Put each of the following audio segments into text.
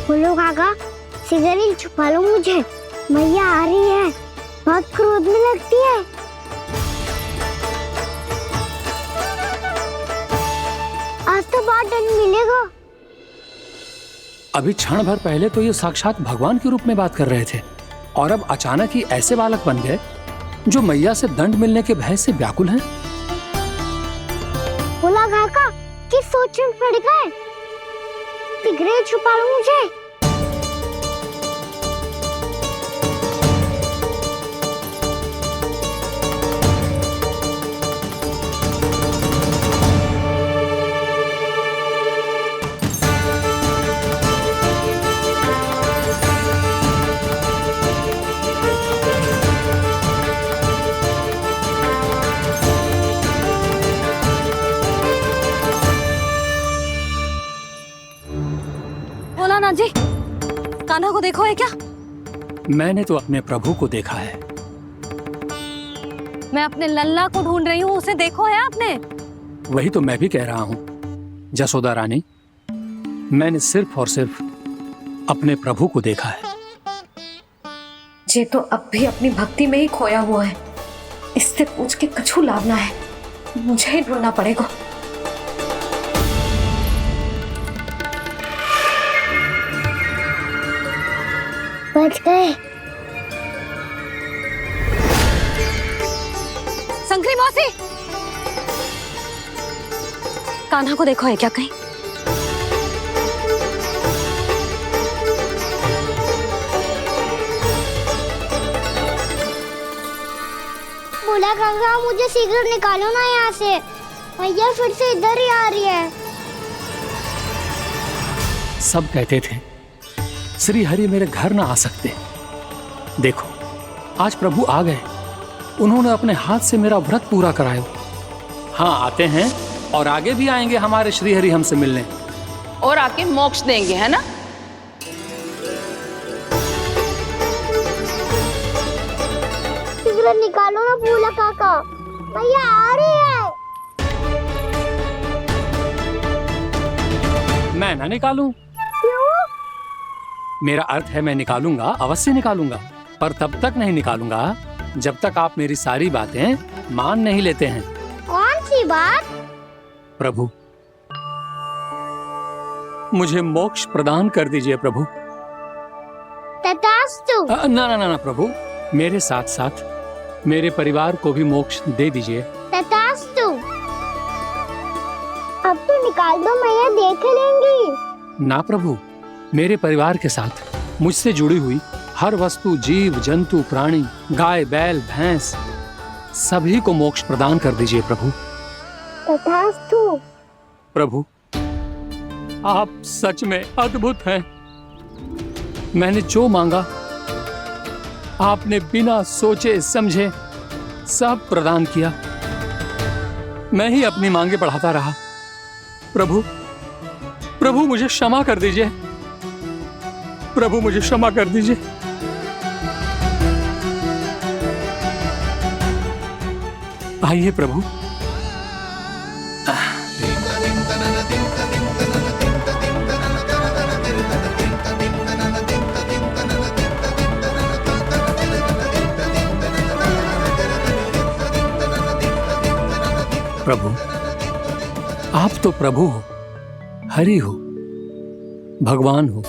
बोलो काका, सिगरेट छुपा लो मुझे, मैया आ रही है, बहुत क्रोध में लगती है। आज तो बहुत दंड मिलेगा। अभी क्षण भर पहले तो ये साक्षात भगवान के रूप में बात कर रहे थे और अब अचानक ही ऐसे बालक बन गए जो मैया से दंड मिलने के भय से व्याकुल हैं। बोला काका, किस सोच में पड़ गए? सिगरेट छुपा लो मुझे। बोला जी, कान्हा को देखो है क्या? मैंने तो अपने प्रभु को देखा है। मैं अपने लल्ला को ढूंढ रही हूँ, उसे देखो है आपने? वही तो मैं भी कह रहा हूँ जसोदा रानी, मैंने सिर्फ और सिर्फ अपने प्रभु को देखा है। ये तो अब भी अपनी भक्ति में ही खोया हुआ है, इससे पूछ के कछु लाभ ना है, मुझे ही ढूंढना पड़ेगा। बच गए। शंकरी मौसी, कान्हा को देखो है क्या कहीं? बोला काका, मुझे सिगरेट निकालो ना यहाँ से, भैया फिर से इधर ही आ रही है। सब कहते थे श्री हरि मेरे घर ना आ सकते। देखो आज प्रभु आ गए, उन्होंने अपने हाथ से मेरा व्रत पूरा कराया। हाँ आते हैं और आगे भी आएंगे हमारे श्री हरि हमसे मिलने और आके मोक्ष देंगे, है ना? सिगरेट निकालो ना बोला काका, भैया आ रही है। मैं ना निकालूं? मेरा अर्थ है मैं निकालूंगा, अवश्य निकालूंगा, पर तब तक नहीं निकालूंगा जब तक आप मेरी सारी बातें मान नहीं लेते हैं। कौन सी बात? प्रभु, मुझे मोक्ष प्रदान कर दीजिए प्रभु। तथास्तु। ना ना ना ना प्रभु, मेरे साथ साथ मेरे परिवार को भी मोक्ष दे दीजिए। तथास्तु। अब तो निकाल दो, मैया देख लेंगी। ना प्रभु, मेरे परिवार के साथ मुझसे जुड़ी हुई हर वस्तु, जीव जंतु, प्राणी, गाय बैल भैंस, सभी को मोक्ष प्रदान कर दीजिए प्रभु। तथास्तु। प्रभु, आप सच में अद्भुत हैं। मैंने जो मांगा आपने बिना सोचे समझे सब प्रदान किया। मैं ही अपनी मांगे बढ़ाता रहा। प्रभु, प्रभु मुझे क्षमा कर दीजिए। प्रभु मुझे क्षमा कर दीजिए। आइए प्रभु। प्रभु, आप तो प्रभु हो, हरि हो, भगवान हो।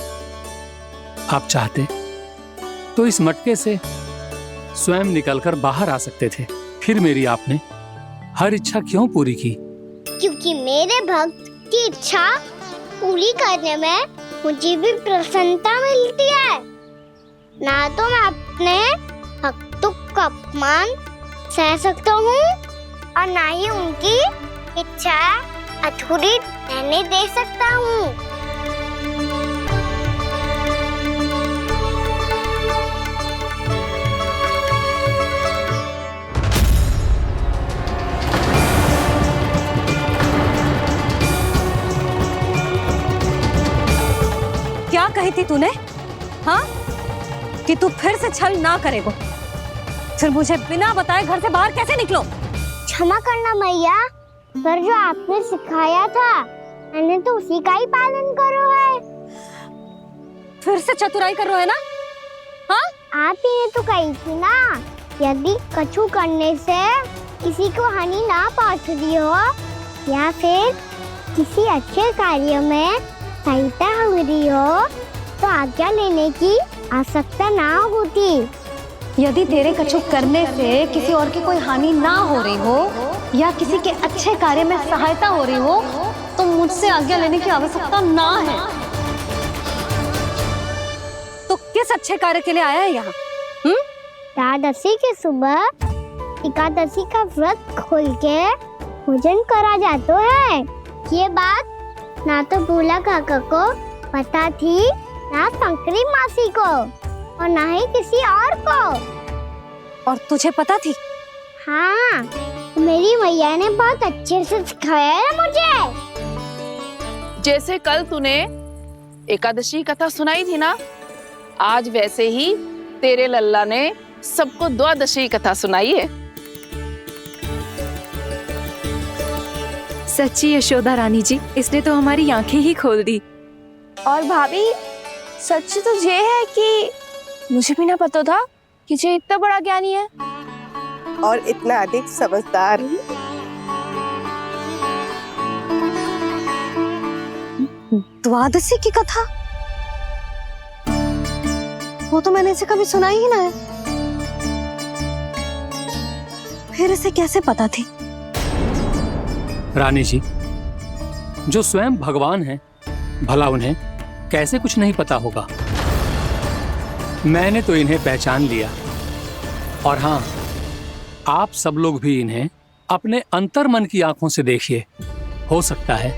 आप चाहते तो इस मटके से स्वयं निकलकर बाहर आ सकते थे, फिर मेरी आपने हर इच्छा क्यों पूरी की? क्योंकि मेरे भक्त की इच्छा पूरी करने में मुझे भी प्रसन्नता मिलती है। ना तो मैं अपने भक्तों का अपमान सह सकता हूँ और ना ही उनकी इच्छा अधूरी रहने दे सकता हूँ। क्या कही थी तूने? हाँ, कि तू फिर से छल ना करेगा। फिर मुझे बिना बताए घर से बाहर कैसे निकलो? क्षमा करना मैया, पर जो आपने सिखाया था मैंने तो उसी का ही पालन करो है। फिर से चतुराई कर रहे हो है ना? हाँ, आप ही ने तो कही थी ना, यदि कछु करने से किसी को हानि ना पहुंच रही हो या फिर किसी अच्छे कार्य में सहायता हो रही हो तो आज्ञा लेने की आवश्यकता ना होती। यदि तेरे कछु करने से किसी और की कोई हानि ना हो रही हो या किसी के अच्छे कार्य में सहायता हो रही हो तो मुझसे आज्ञा लेने की आवश्यकता ना है। तो किस अच्छे कार्य के लिए आया है यहाँ? एकादशी के सुबह एकादशी का व्रत खोल के भोजन करा जाता है। ये बात ना तो भोला काका को पता थी, ना शंकरी मासी को और ना ही किसी और को। और तुझे पता थी? हाँ, मेरी मैया ने बहुत अच्छे से सिखाया है मुझे। जैसे कल तूने एकादशी कथा सुनाई थी ना, आज वैसे ही तेरे लल्ला ने सबको द्वादशी कथा सुनाई है। सच्ची यशोदा रानी जी, इसने तो हमारी आंखें ही खोल दी। और भाभी, सच तो ये है कि मुझे भी ना पता था कि ये इतना बड़ा ज्ञानी है और इतना अधिक समझदार। द्वादशी की कथा? वो तो मैंने इसे कभी सुना ही ना है। फिर इसे कैसे पता थी? रानी जी, जो स्वयं भगवान हैं, भला उन्हें कैसे कुछ नहीं पता होगा। मैंने तो इन्हें पहचान लिया। और हाँ, आप सब लोग भी इन्हें अपने अंतर मन की आंखों से देखिए, हो सकता है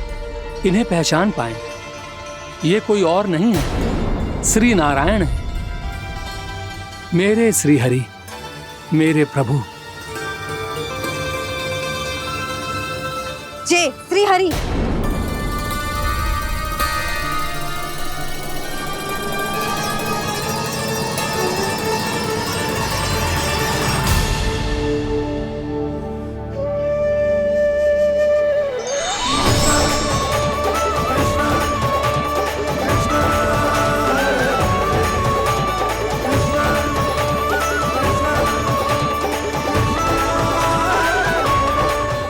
इन्हें पहचान पाएं। ये कोई और नहीं है, श्री नारायण है, मेरे श्री हरि, मेरे प्रभु। जय श्री हरि।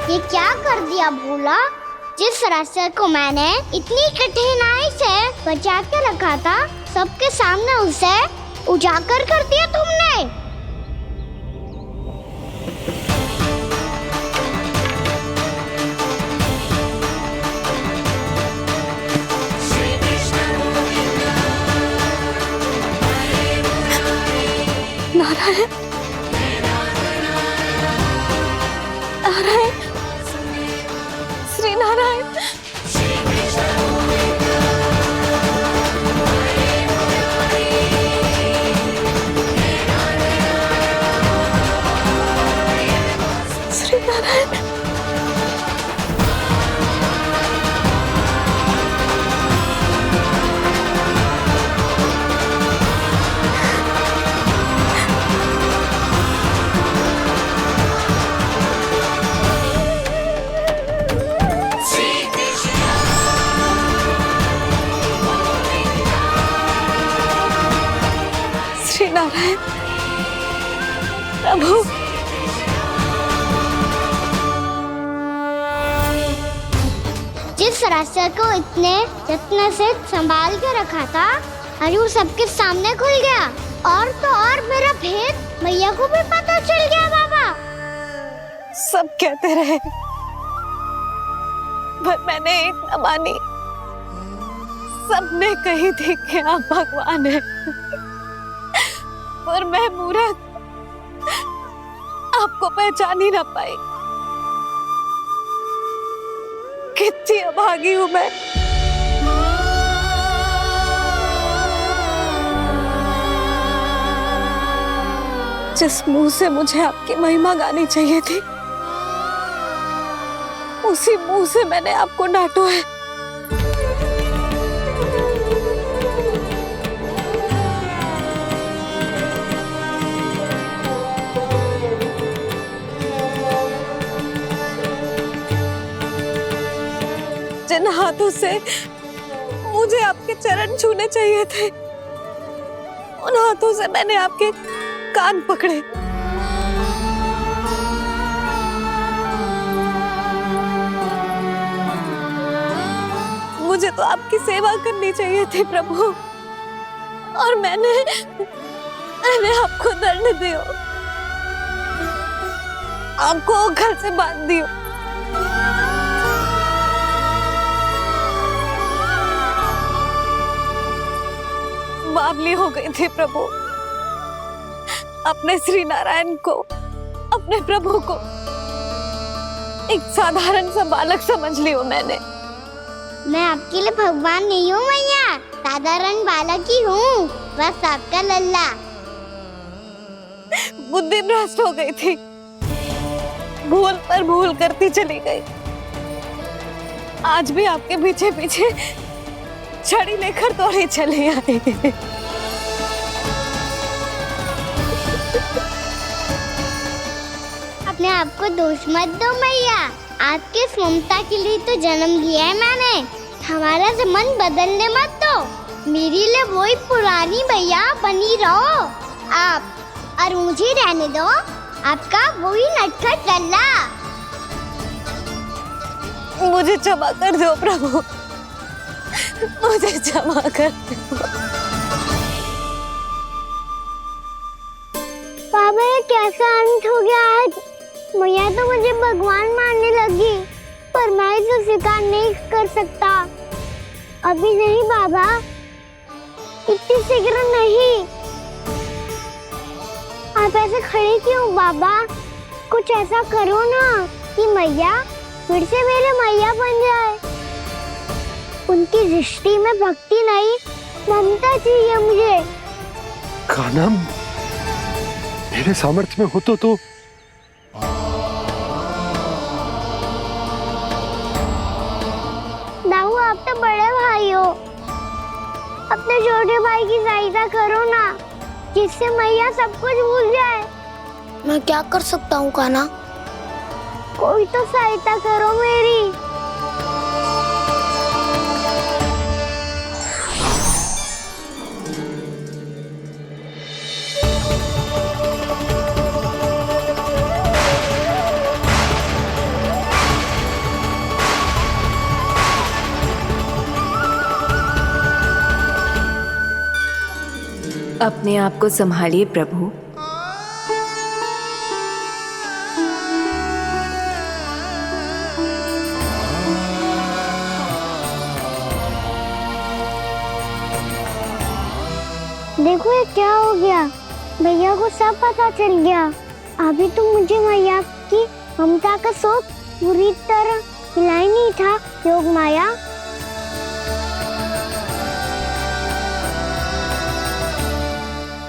ये क्या कर दिया भोला? जिस रास्ते को मैंने इतनी कठिनाई से बचा के रखा था, सबके सामने उसे उजागर कर दिया तुमने। नारायण, नारायण, श्री नारायण। श्री नारायण। श्री नारायण प्रभु। जिस रास्ते को इतने जत्न से संभाल के रखा था, आज वो सबके सामने खुल गया। और तो और मेरा भेद मैया को भी पता चल गया। बाबा, सब कहते रहे पर मैंने एक न मानी। सबने कही थी कि आप भगवान हैं, पर मैं मूर्ख आपको पहचान ही ना पाई। कितनी अभागी हूं मैं। जिस मुंह से मुझे आपकी महिमा गानी चाहिए थी, उसी मुंह से मैंने आपको डांटा है। जिन हाथों से मुझे आपके चरण छूने चाहिए थे, उन हाथों से मैंने आपके कान पकड़े। मुझे तो आपकी सेवा करनी चाहिए थी प्रभु, और मैंने आपको दंड दियो, आपको घर से बांध दियो। बावली हो गई थी प्रभु, अपने श्री नारायण को, अपने प्रभु को एक साधारण सा बालक समझ लियो मैंने। मैं आपके लिए भगवान नहीं हूँ मैया, साधारण बालक ही हूँ, बस आपका लल्ला। बुद्धि भ्रष्ट हो गई थी, भूल पर भूल करती चली गई। आज भी आपके पीछे पीछे छड़ी लेकर दौड़ी चली आई। अपने आप को दोष मत दो मैया, आपके इस ममता के लिए तो जन्म लिया है मैंने। हमारा से मन बदलने मत दो, मेरे लिए वही पुरानी भैया बनी रहो आप, और मुझे रहने दो आपका वही नटखट लल्ला। मुझे क्षमा कर दो प्रभु, मुझे क्षमा कर दो। बाबा ये कैसा अंत हो गया आज? मैया तो मुझे भगवान मानने लगी, पर मैं इसे स्वीकार नहीं कर सकता। अभी नहीं बाबा, इतनी शीघ्र नहीं। आप ऐसे खड़े क्यों बाबा? कुछ ऐसा करो ना कि मैया फिर से मेरे मैया बन जाए। उनकी दृष्टि में भक्ति नहीं, ममता चाहिए मुझे। कान्हा, मेरे सामर्थ्य में हो तो दाऊ, आप तो बड़े भाई हो, अपने छोटे भाई की सहायता करो ना, जिससे मैया सब कुछ भूल जाए। मैं क्या कर सकता हूँ कान्हा? कोई तो सहायता करो मेरी। अपने आप को संभालिए प्रभु। देखो ये क्या हो गया, भैया को सब पता चल गया। अभी तो मुझे मैया की ममता का शौक पूरी तरह मिला ही नहीं था। योग माया,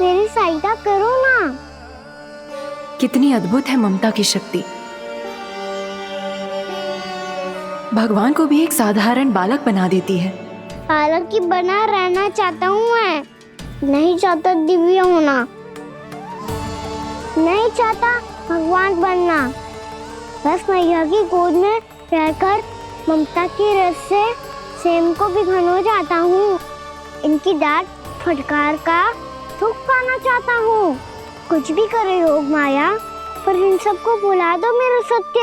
मेरी सहायता करो ना। कितनी अद्भुत है ममता की शक्ति। भगवान को भी एक साधारण बालक बना देती है। बालक की बना रहना चाहता हूँ मैं, नहीं चाहता दिव्य होना, नहीं चाहता भगवान बनना। बस मैया की गोद में रहकर ममता की रस से सेम को भी घनो चाहता हूँ। इनकी डांट फटकार का सुख पाना चाहता हूँ। कुछ भी करे योग माया, पर इन सबको भुला दो मेरा सत्य।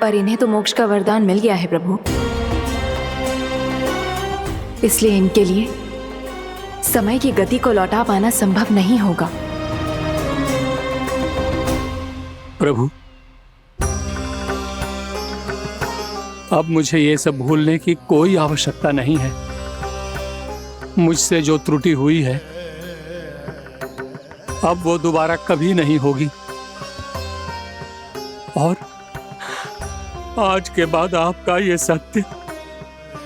पर इन्हें तो मोक्ष का वरदान मिल गया है प्रभु, इसलिए इनके लिए समय की गति को लौटा पाना संभव नहीं होगा। प्रभु, अब मुझे ये सब भूलने की कोई आवश्यकता नहीं है। मुझसे जो त्रुटि हुई है अब वो दोबारा कभी नहीं होगी, और आज के बाद आपका ये सत्य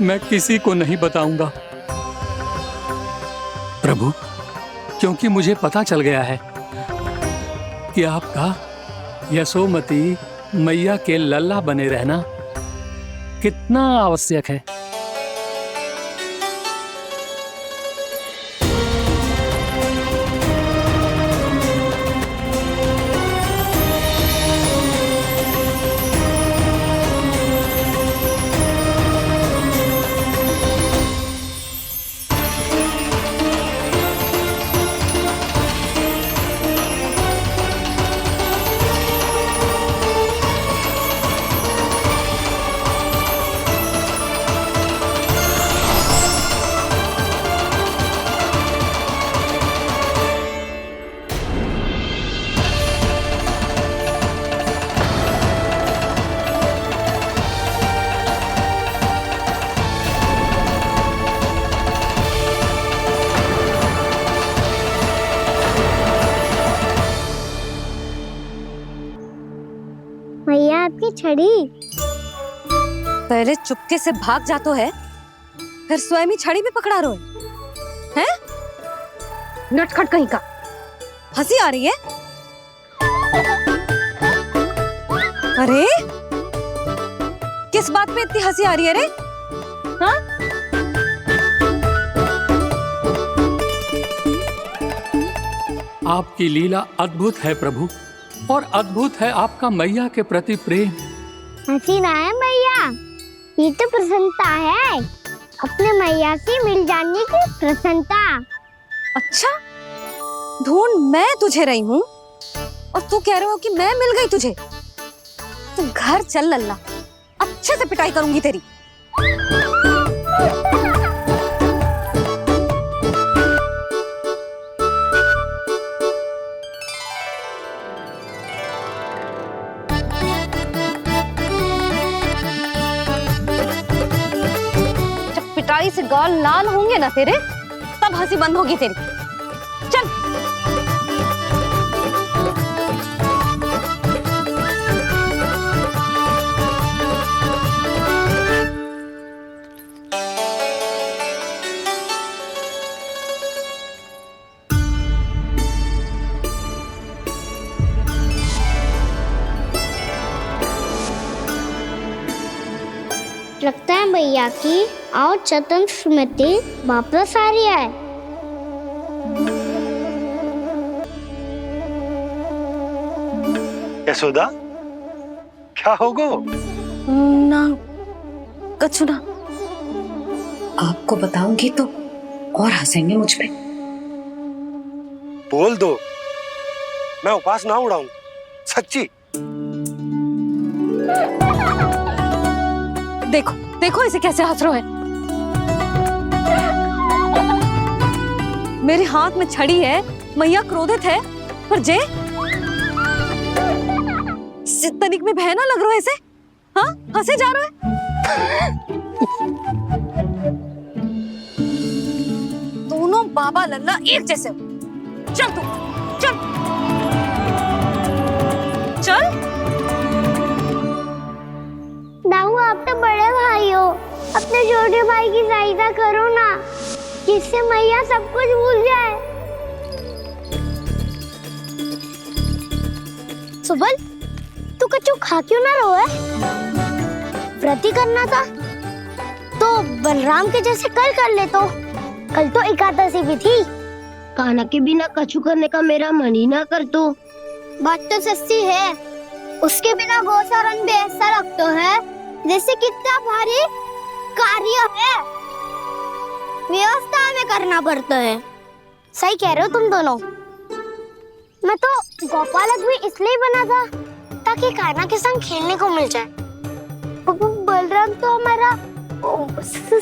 मैं किसी को नहीं बताऊंगा प्रभु, क्योंकि मुझे पता चल गया है कि आपका यशोमती मैया के लल्ला बने रहना कितना आवश्यक है। आपकी छड़ी। पहले चुपके से भाग जा तो है, फिर स्वयं ही छड़ी भी पकड़ा रहे हैं? नटखट कहीं का। हंसी आ रही है? अरे किस बात पे इतनी हंसी आ रही है रे? हाँ? आपकी लीला अद्भुत है प्रभु, और अद्भुत है आपका मैया के प्रति प्रेम। हंसी ना है मैया, ये तो प्रसन्नता है, अपने मैया से मिल जाने की प्रसन्नता। अच्छा, ढूंढ मैं तुझे रही हूँ और तू कह रहे हो कि मैं मिल गई तुझे। तू घर चल लल्ला, अच्छे से पिटाई करूंगी तेरी। जब पिटाई से गाल लाल होंगे ना तेरे, तब हंसी बंद होगी तेरी। चल। लगता है भैया की और चतन स्मृति वापस आ रही है। यशोदा, क्या होगो? ना कछु ना। आपको बताऊंगी तो और हंसेंगे मुझ पे। बोल दो, मैं उपास ना उड़ाऊं, सच्ची। देखो देखो इसे कैसे हंस रहा है। मेरे हाथ में छड़ी है, मैया क्रोधित है, पर जे तनिक में बहना लग रहा है इसे। हाँ, हंसे जा रहा है। दोनों बाबा लल्ला एक जैसे हो। चल तू, चल चल। दाऊ, आप तो बड़े भाई हो, अपने छोटे भाई की सहायता करो ना, जिससे मैया सब कुछ भूल जाए। सुबल, तू कछु खा क्यों ना रहो है? व्रत ही करना था तो बलराम के जैसे कल कर ले। तो कल तो एकादशी भी थी। कान्हा के बिना कछु करने का मेरा मन ही ना कर। तो बात तो सच्ची है, उसके बिना गोचारण भी ऐसा लगता है जैसे कितना भारी कार्य है, व्यवस्था में करना पड़ता है। सही कह रहे हो तुम दोनों। मैं तो गोपालक भी इसलिए बना था ताकि कान्हा के संग खेलने को मिल जाए। बलराम तो हमारा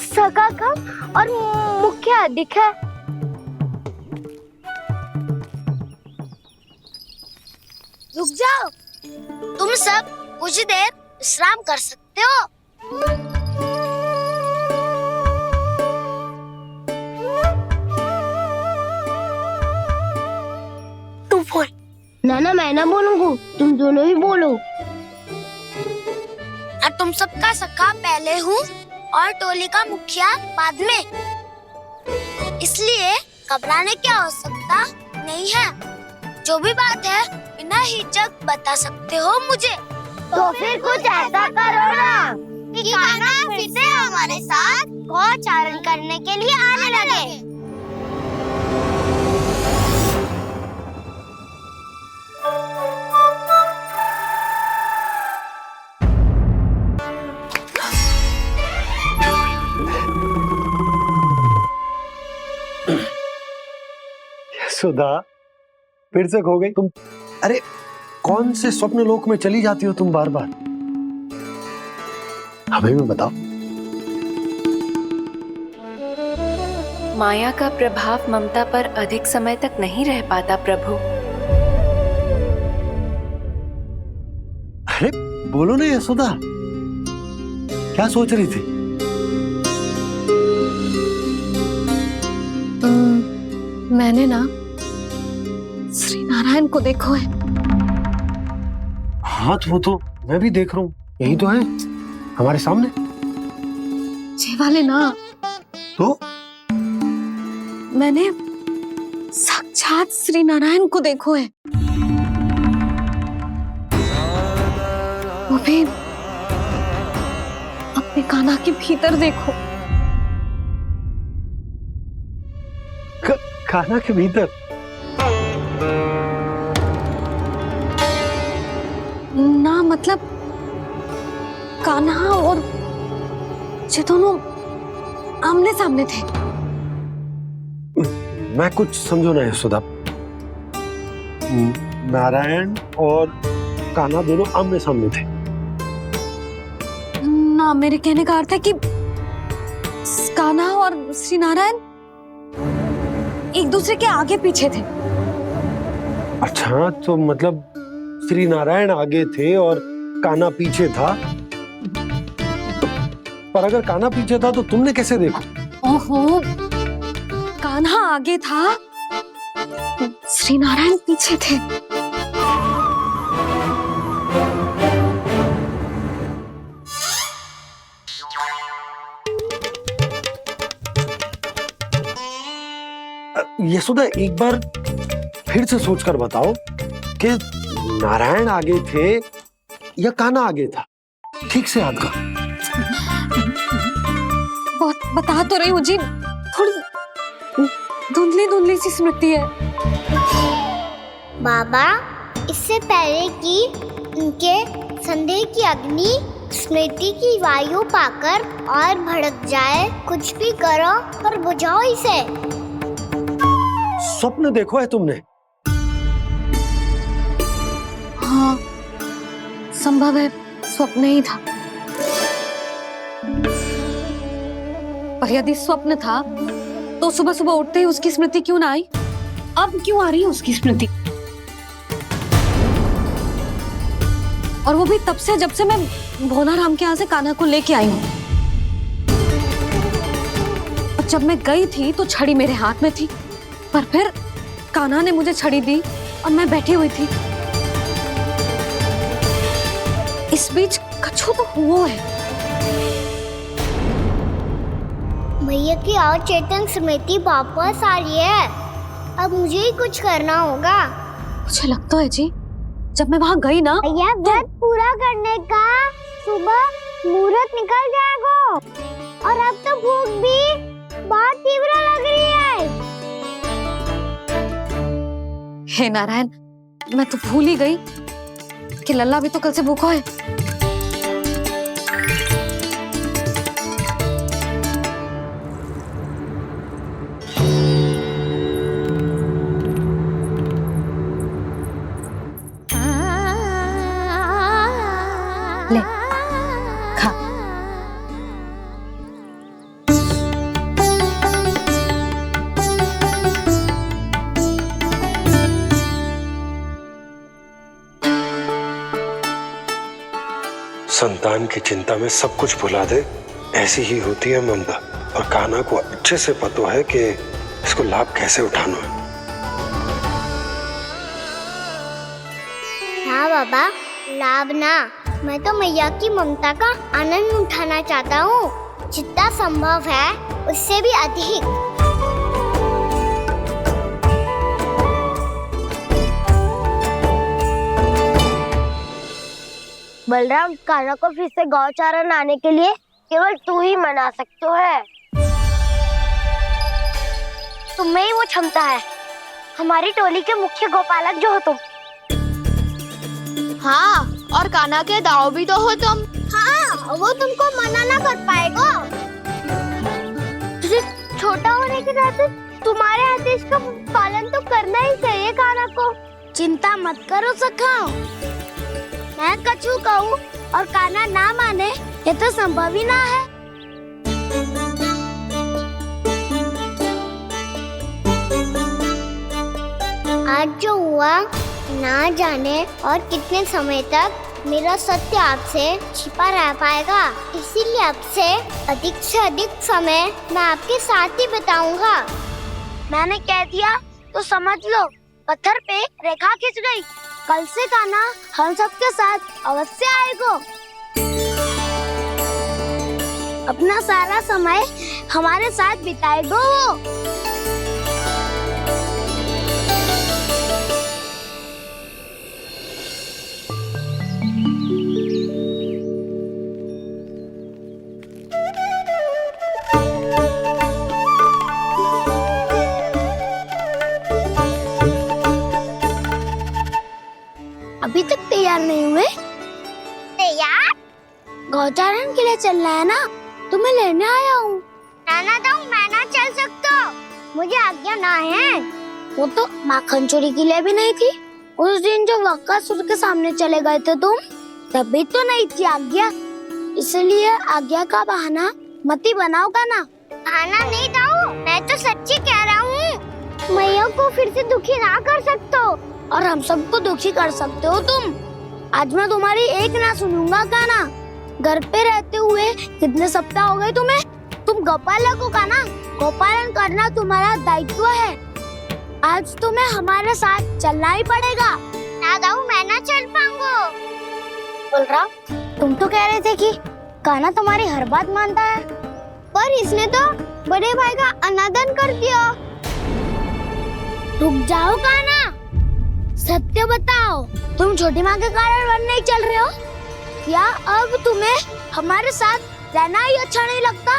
सगा काम और मुख्य अधिक है। रुक जाओ, तुम सब कुछ देर विश्राम कर सकते हो। तू बोल। ना मैं ना बोलूंगा, तुम दोनों ही बोलो। और तुम सबका सखा पहले हूँ और टोली का मुखिया बाद में, इसलिए घबराने की आवश्यकता नहीं है। जो भी बात है बिना हिचक बता सकते हो मुझे। तो फिर कुछ ऐसा करो ना कि कान्हा फिर से हमारे साथ गोचारण करने के लिए आने लगे। यशोदा, फिर से खो गई तुम। अरे कौन से स्वप्न लोक में चली जाती हो तुम बार बार? हमें भी बताओ। माया का प्रभाव ममता पर अधिक समय तक नहीं रह पाता प्रभु। अरे बोलो ना यशोदा, क्या सोच रही थी? मैंने ना श्री नारायण को देखो है। हाँ तो वो तो मैं भी देख रहा हूँ, यही तो है हमारे सामने। ये वाले ना, तो मैंने साक्षात श्री नारायण को देखो है, वो भी अपने कान्हा के भीतर देखो। कान्हा के भीतर? ना मतलब कान्हा और ये दोनों आमने सामने थे। मैं कुछ समझो ना यशोदा। नारायण और कान्हा दोनों आमने सामने थे? ना, मेरे कहने का अर्थ है कि कान्हा और श्री नारायण एक दूसरे के आगे पीछे थे। अच्छा, तो मतलब श्री नारायण आगे थे और कान्हा पीछे था। पर अगर कान्हा पीछे था तो तुमने कैसे देखा? ओहो, कान्हा आगे था, श्री नारायण पीछे थे। यशोदा, एक बार फिर से सोचकर बताओ कि नारायण आगे थे या कान्हा आगे था? ठीक से याद कर। बहुत बता तो रही हूँ जी, थोड़ी धुंधली धुंधली सी स्मृति है। बाबा, इससे पहले कि उनके संदेह की अग्नि स्मृति की वायु पाकर और भड़क जाए, कुछ भी करो पर बुझाओ इसे। स्वप्न देखो है तुमने? हाँ, संभव है स्वप्न ही था। पर यदि स्वप्न था तो सुबह सुबह उठते ही उसकी स्मृति क्यों ना आई? अब क्यों आ रही है उसकी स्मृति? और वो भी तब से जब से मैं भोलाराम के यहाँ से कान्हा को लेके आई हूँ। और जब मैं गई थी तो छड़ी मेरे हाथ में थी, पर फिर कान्हा ने मुझे छड़ी दी और मैं बैठी हुई थी। इस बीच कछु तो हुआ है। भैया की अचेतन स्मृति वापस आ रही है। अब मुझे ही कुछ करना होगा। मुझे लगता है जी, जब मैं वहां गई ना, भैया व्रत पूरा करने का सुबह मुहूर्त निकल जाएगा और अब तो भूख भी बहुत तीव्र लग रही है। हे नारायण, मैं तो भूल ही गई कि लल्ला भी तो कल से भूखा है। ले, खा। संतान की चिंता में सब कुछ भुला दे, ऐसी ही होती है ममता। और कान्हा को अच्छे से पता है कि इसको लाभ कैसे उठाना है। हाँ बाबा, लाभ ना, मैं तो मैया की ममता का आनंद उठाना चाहता हूँ, जितना संभव है उससे भी अधिक। बलराम, कान्हा को फिर से गौचारा आने के लिए केवल तू ही मना सकते है। तुम्हें ही वो क्षमता है, हमारी टोली के मुख्य गोपालक जो हो तुम। हाँ, और कान्हा के दाव भी तो हो तुम। हाँ, वो तुमको मना ना कर पाएगा। तुझे छोटा होने के नाते तुम्हारे आदेश का पालन तो करना ही चाहिए कान्हा को। चिंता मत करो सखा, मैं कछु कहूँ और कान्हा ना माने, ये तो संभव ही ना है। आज जो हुआ ना जाने और कितने समय तक मेरा सत्य आपसे छिपा रह पाएगा, इसीलिए आपसे अधिक से अधिक समय मैं आपके साथ ही बिताऊंगा। मैंने कह दिया तो समझ लो, पत्थर पे रेखा खिंच गई। कल से कान्हा हम सबके साथ अवश्य आएगा। अपना सारा समय हमारे साथ बिताएगा वो। अभी तक तैयार नहीं हुए? तैयार? गौचारण के लिए चलना है ना, तुम्हें लेने आया हूँ। नाना दाऊ, मैं ना चल सकता, मुझे आज्ञा ना है। वो तो माखन चोरी के लिए भी नहीं थी। उस दिन जो वक्कासुर के सामने चले गए थे तुम, तभी तो नहीं थी आज्ञा। इसलिए आज्ञा का बहाना मत ही बनाओ कान्हा। बहाना नहीं दाऊ, मैं तो सच्ची कह रहा हूँ। मैया को फिर से दुखी ना कर सकते हो और हम सबको दुखी कर सकते हो तुम। आज मैं तुम्हारी एक ना सुनूंगा कान्हा। घर पे रहते हुए कितने सप्ताह हो गए तुम्हें? तुम गोपालक हो कान्हा, गोपालन करना तुम्हारा दायित्व है। आज तुम्हें हमारे साथ चलना ही पड़ेगा। ना दाऊ, मैं ना चल पाऊंगा। बलराम, तुम तो कह रहे थे कि कान्हा तुम्हारी हर बात मानता है, पर इसने तो बड़े भाई का अनादर कर दिया। रुक जाओ कान्हा, सत्य बताओ, तुम छोटी माँ के कारण वन नहीं चल रहे हो या अब तुम्हें हमारे साथ रहना ही अच्छा नहीं लगता?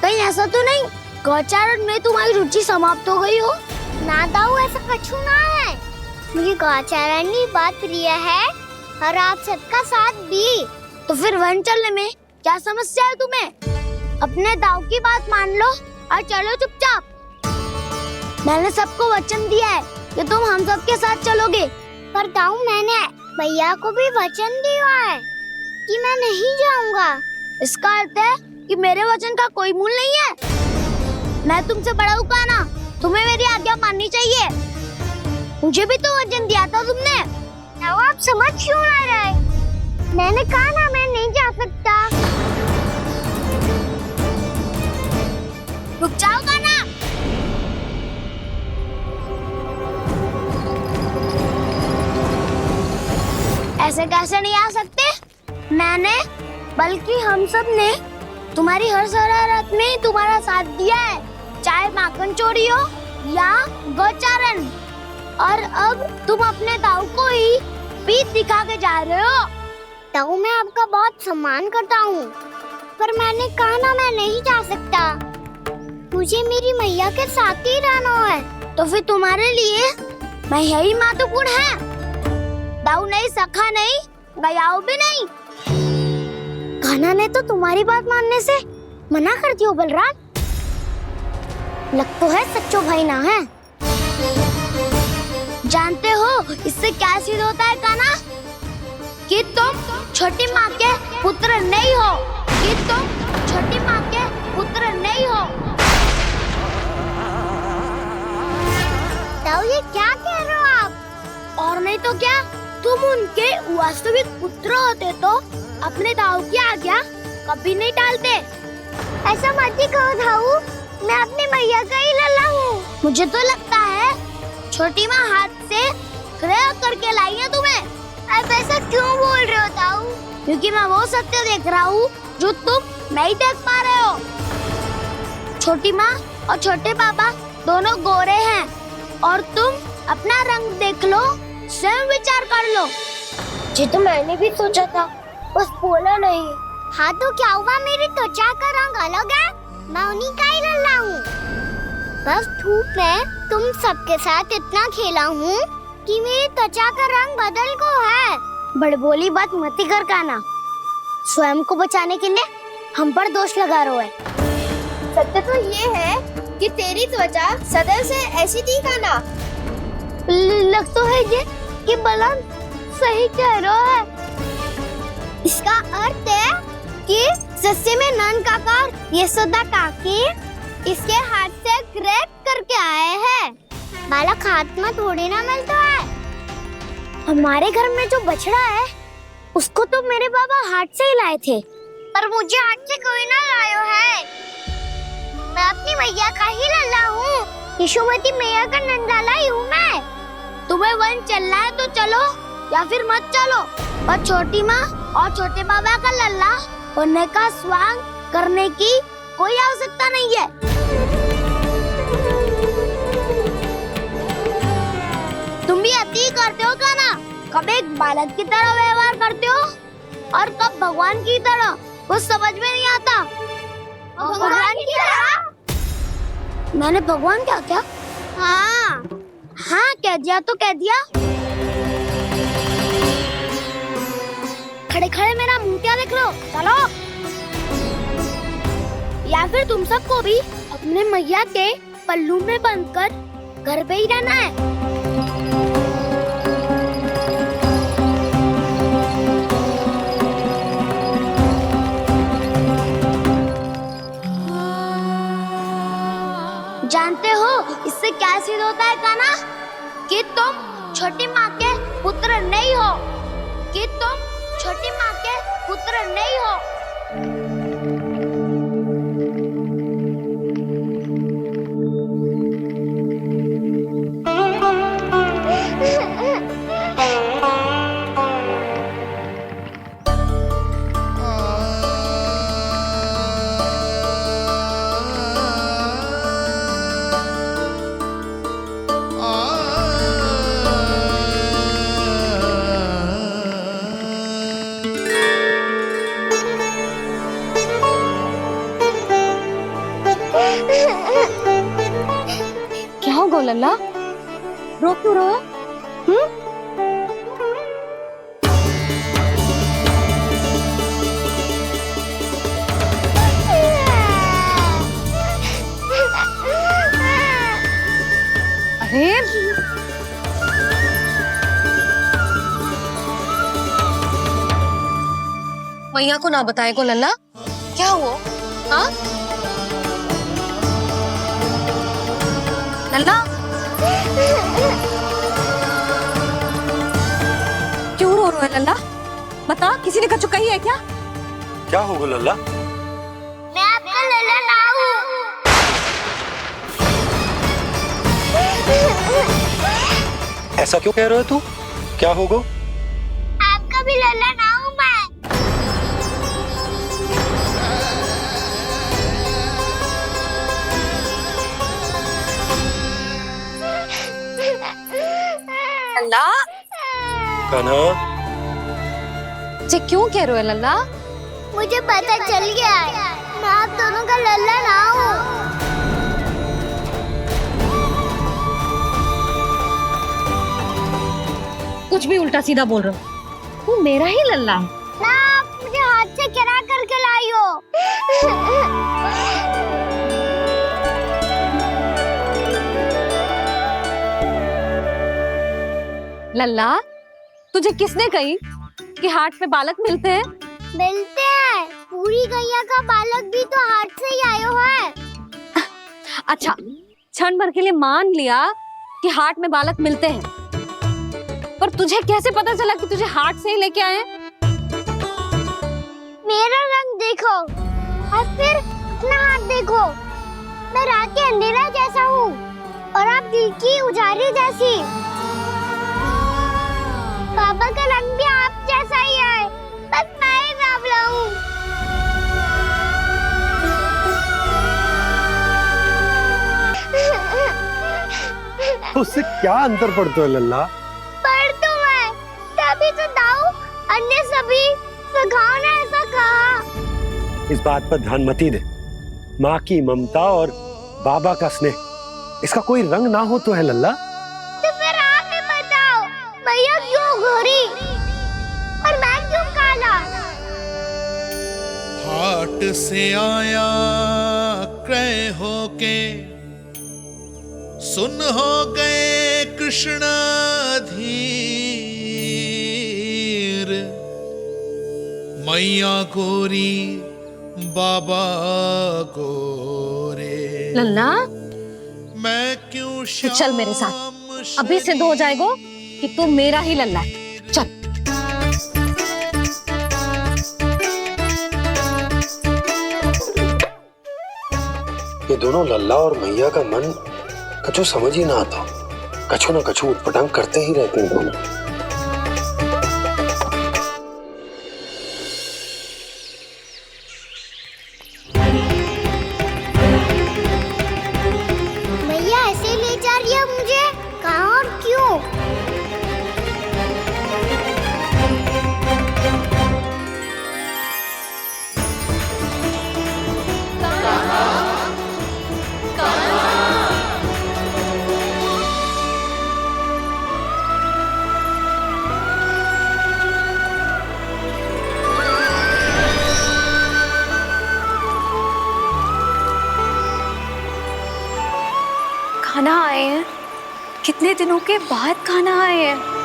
कहीं ऐसा तो नहीं गौचारण में तुम्हारी रुचि समाप्त हो गई हो? ना दाऊ, ऐसा कछु ना है। मुझे गौचारण की बात प्रिय है और आप सबका साथ भी। तो फिर वन चलने में क्या समस्या है तुम्हें? अपने दाऊ की बात मान लो और चलो चुपचाप। मैंने सबको वचन दिया है कि तुम हम सबके साथ चलोगे। पर दाऊ, मैंने भैया को भी वचन दिया है कि मैं नहीं जाऊंगा। इसका अर्थ है कि मेरे वचन का कोई मूल नहीं है। मैं तुमसे बड़ा हूँ कान्हा, तुम्हें मेरी आज्ञा माननी चाहिए। मुझे भी तो वचन दिया था तुमने। दाऊ, आप समझ क्यों आ रहे? मैंने कहा ना, मैं नहीं जा सकता। रुक जाओ कान्हा। ऐसे कैसे नहीं आ सकते? मैंने बल्कि हम सब ने तुम्हारी हर शरारत में तुम्हारा साथ दिया है, चाहे माखन चोरी हो या गौचारण। और अब तुम अपने दाऊ को ही पीठ दिखा के जा रहे हो। दाऊ, मैं आपका बहुत सम्मान करता हूँ, पर मैंने कहा ना, मैं नहीं जा सकता। मुझे मेरी मैया के साथ ही रहना है। तो फिर तुम्हारे लिए मैया ही महत्वपूर्ण है। दाऊ नहीं, सखा नहीं, गयाऊ भी नहीं। कान्हा ने तो तुम्हारी बात मानने से मना कर दिया बलराम। लग तो है सच्चो भाई ना है। जानते हो इससे क्या सिद्ध होता है कान्हा? कि तुम छोटी माँ के पुत्र नहीं हो, कि तुम छोटी माँ के पुत्र नहीं हो। दाऊ, ये क्या कह रहे हो आप? और नहीं तो क्या, तुम उनके वास्तविक पुत्र होते तो अपने दाऊ की आज्ञा कभी नहीं टालते। ऐसा मत ही कहो दाऊ, मैं अपनी मैया का ही लल्ला हूँ। मुझे तो लगता है छोटी माँ हाथ से ग्रह करके लाई है तुम्हें। अब ऐसा क्यों बोल रहे हो दाऊ? क्योंकि मैं वो सत्य देख रहा हूँ जो तुम नहीं देख पा रहे हो। छोटी माँ और छोटे पापा दोनों गोरे हैं और तुम अपना रंग देख लो, स्वयं विचार कर लो। जी तो मैंने भी सोचा था, बस बोला नहीं। हाँ तो क्या हुआ, मेरी त्वचा का रंग अलग है, मैं उन्हीं का ही लल्ला हूँ। बस धूप में तुम सबके साथ इतना खेला हूँ कि मेरी त्वचा का रंग बदल को है। बड़बोली बात मत ही कर कान्हा, स्वयं को बचाने के लिए हम पर दोष लगा रहे हो। सत्य तो ये है कि तेरी त्वचा सदैव से ऐसी थी कान्हा। लग तो है ये कि बलराम सही कह रहा है। इसका अर्थ है कि सस्ते में नन काका यशोदा काकी इसके हाथ से ग्रेट करके आए हैं। बालक हाथ में थोड़ी ना मिलता है। हमारे घर में जो बछड़ा है उसको तो मेरे बाबा हाथ से ही लाए थे, पर मुझे हाथ से कोई ना लायो है। मैं अपनी मैया का ही लल्ला हूँ, यशोमती मैया का नंदलाला ही हूँ मैं। तुम्हें वन चलना है तो चलो या फिर मत चलो, पर छोटी माँ और छोटे बाबा का लल्ला होने का स्वांग करने की कोई आवश्यकता नहीं है। तुम भी अति करते हो क्या ना? कब एक बालक की तरह व्यवहार करते हो और कब भगवान की तरह, कुछ समझ में नहीं आता। भगवान की तरह? मैंने भगवान क्या क्या? हाँ हाँ कह दिया तो कह दिया। खड़े खड़े मेरा मुंह क्या देख लो, चलो। या फिर तुम सबको भी अपने मैया के पल्लू में बंधकर घर पे ही रहना है। जानते हो इससे क्या सिद्ध होता है काना? कि तुम छोटी माँ के पुत्र नहीं हो, कि तुम छोटी माँ के पुत्र नहीं हो। क्या हो गो लल्ला, रो क्यों रहा है? अरे मैया को ना बताए को लल्ला, क्या हुआ? हाँ लल्ला, क्यों रो रहा है लल्ला? बता, किसी ने कछु कही है क्या? क्या होगा लल्ला? मैं आपका लल्ला ना हूँ। ऐसा क्यों कह रहे हो तू? क्या होगा? आपका भी लल्ला ना हूँ मैं। लल्ला, कान्हा, ये क्यों कह रहे हो लल्ला? मुझे पता चल गया है, मैं आप दोनों का लल्ला ना हूँ। कुछ भी उल्टा सीधा बोल रहे हो, तू मेरा ही लल्ला है। ना आप मुझे हाथ से गिरा करके लाई हो। लल्ला, तुझे किसने कही कि हाट में बालक मिलते हैं? मिलते हैं, पूरी गैया का बालक भी तो हाट से ही आयो है। अच्छा, क्षण भर के लिए मान लिया कि हाट में बालक मिलते हैं, पर तुझे कैसे पता चला कि तुझे हाट से ही लेके आए? मेरा रंग देखो और फिर अपना हाथ देखो। मैं रात के अंधेरा जैसा हूँ और आप दिल की उजाली जैसी। पापा का रंग भी आप जैसा ही है, बस मैं ही बावला हूँ। उससे क्या अंतर पड़ता है लल्ला? पर तो मैं तभी तो दाऊ अन्य सभी सखाओ ने ऐसा कहा। इस बात पर ध्यान मत ही दे। माँ की ममता और बाबा का स्नेह, इसका कोई रंग ना हो तो है लल्ला? तो फिर आप ही बताओ, भैया क्यों गोरी और मैं क्यों काला? हाट से आया क्रय होके, सुन हो गए कृष्ण धीर। मैया गोरी बाबा गोरे। लल्ला, मैं क्यों तू चल मेरे साथ, अभी सिद्ध हो जाएगा कि तू मेरा ही लल्ला है। चल। ये दोनों लल्ला और मैया का मन कछु समझ ही ना आता। कछु ना कछु उटपटांग करते ही रहते हैं दोनों। भैया ऐसे ले जा रही है मुझे, कहाँ और क्यों? खाना आए हैं, कितने दिनों के बाद खाना आए हैं।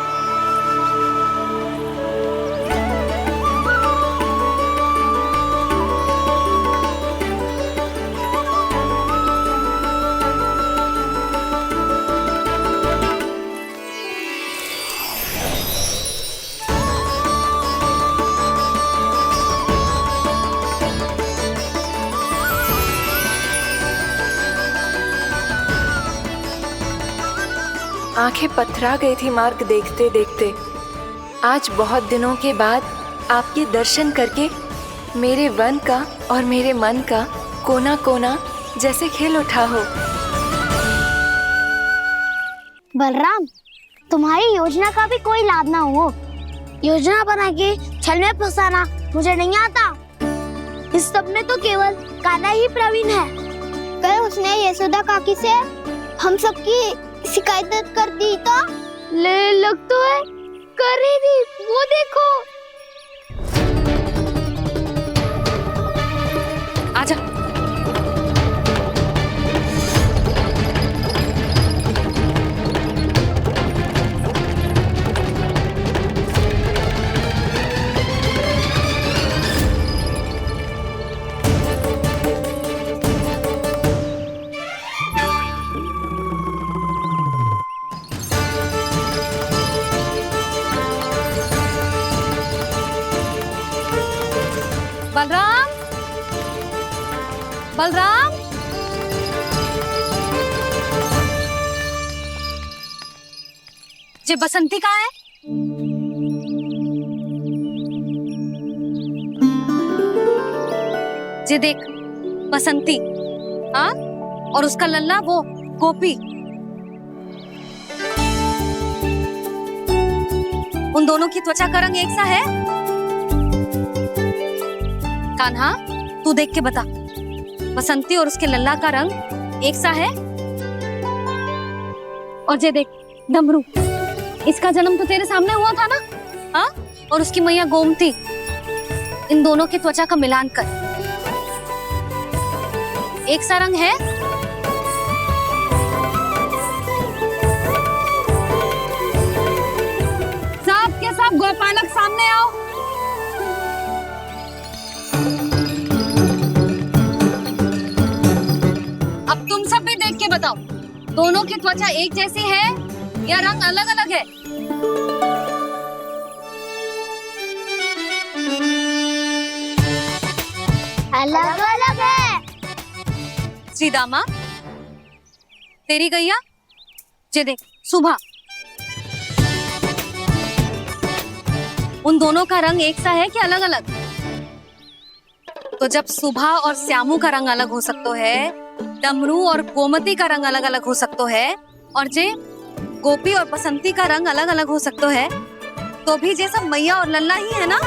आंखें पथरा गई थी मार्ग देखते देखते। आज बहुत दिनों के बाद आपके दर्शन करके मेरे वन का और मेरे मन का कोना कोना जैसे खिल उठा हो। बलराम, तुम्हारी योजना का भी कोई लाभ ना हो। योजना बना के छल में फंसाना मुझे नहीं आता। इस सब में तो केवल कान्हा ही प्रवीण है। कल उसने यशोदा काकी से हम सबकी शिकायत कर दी तो लग तो है कर ही दी, वो देखो। आजा। बलराम, बलराम, ये बसंती कहाँ है? ये देख बसंती, हाँ, और उसका लल्ला वो गोपी। उन दोनों की त्वचा का रंग एक सा है? कान्हा, तू देख के बता, बसंती और उसके लल्ला का रंग एक सा है? और ये देख डमरू, इसका जन्म तो तेरे सामने हुआ था ना, हाँ? और उसकी मैया गोमती, इन दोनों की त्वचा का मिलान कर, एक सा रंग है? सब के सब गोपालक सामने आओ। अब तुम सब भी देख के बताओ, दोनों की त्वचा एक जैसी है या रंग अलग अलग है? अलग अलग है। श्रीदामा, तेरी गैया, ये देख सुभा, उन दोनों का रंग एक सा है कि अलग अलग? तो जब सुभा और श्यामू का रंग अलग हो सकता है, डमरू और गोमती का रंग अलग अलग हो सकता है, और जे गोपी और बसंती का रंग अलग अलग हो सकता है, तो भी जे सब मैया और लल्ला ही है ना?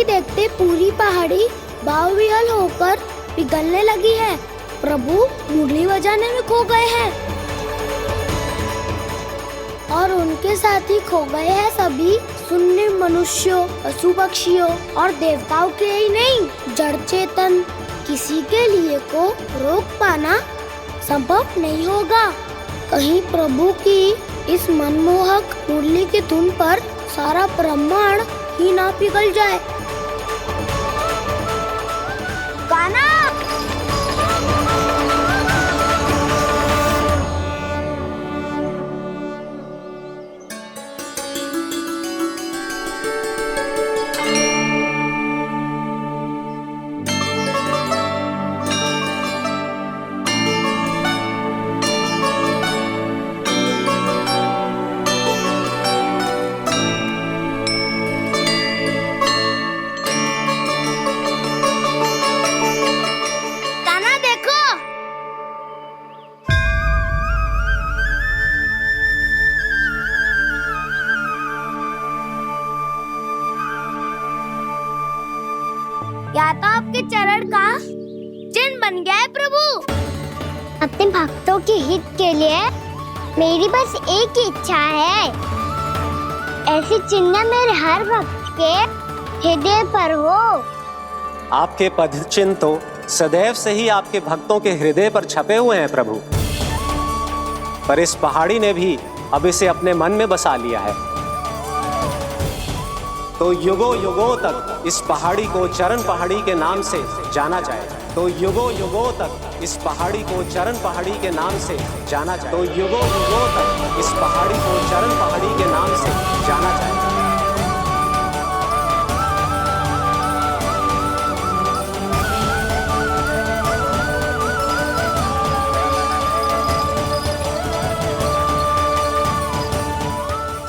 देखते पूरी पहाड़ी बावरियल होकर पिघलने लगी है। प्रभु मुरली बजाने में खो गए हैं और उनके साथ ही खो गए हैं सभी सुनने मनुष्यों, पशु पक्षियों और देवताओं के ही नहीं, जड़ चेतन किसी के लिए को रोक पाना संभव नहीं होगा। कहीं प्रभु की इस मनमोहक मुरली की धुन पर सारा ब्रह्मांड ही ना पिघल जाए। गाना या तो आपके चरण का चिन्ह बन गया है प्रभु। अपने भक्तों के हित के लिए मेरी बस एक ही इच्छा है, ऐसी चिन्ह मेरे हर भक्त के हृदय पर हो। आपके पद चिन्ह तो सदैव से ही आपके भक्तों के हृदय पर छपे हुए हैं प्रभु, पर इस पहाड़ी ने भी अब इसे अपने मन में बसा लिया है। तो युगों युगों तक इस पहाड़ी को चरण पहाड़ी के नाम से जाना जाएगा। तो युगों युगों तक इस पहाड़ी को चरण पहाड़ी के नाम से जाना जाएगा। तो युगों युगों तक इस पहाड़ी को चरण पहाड़ी के नाम से जाना जाएगा।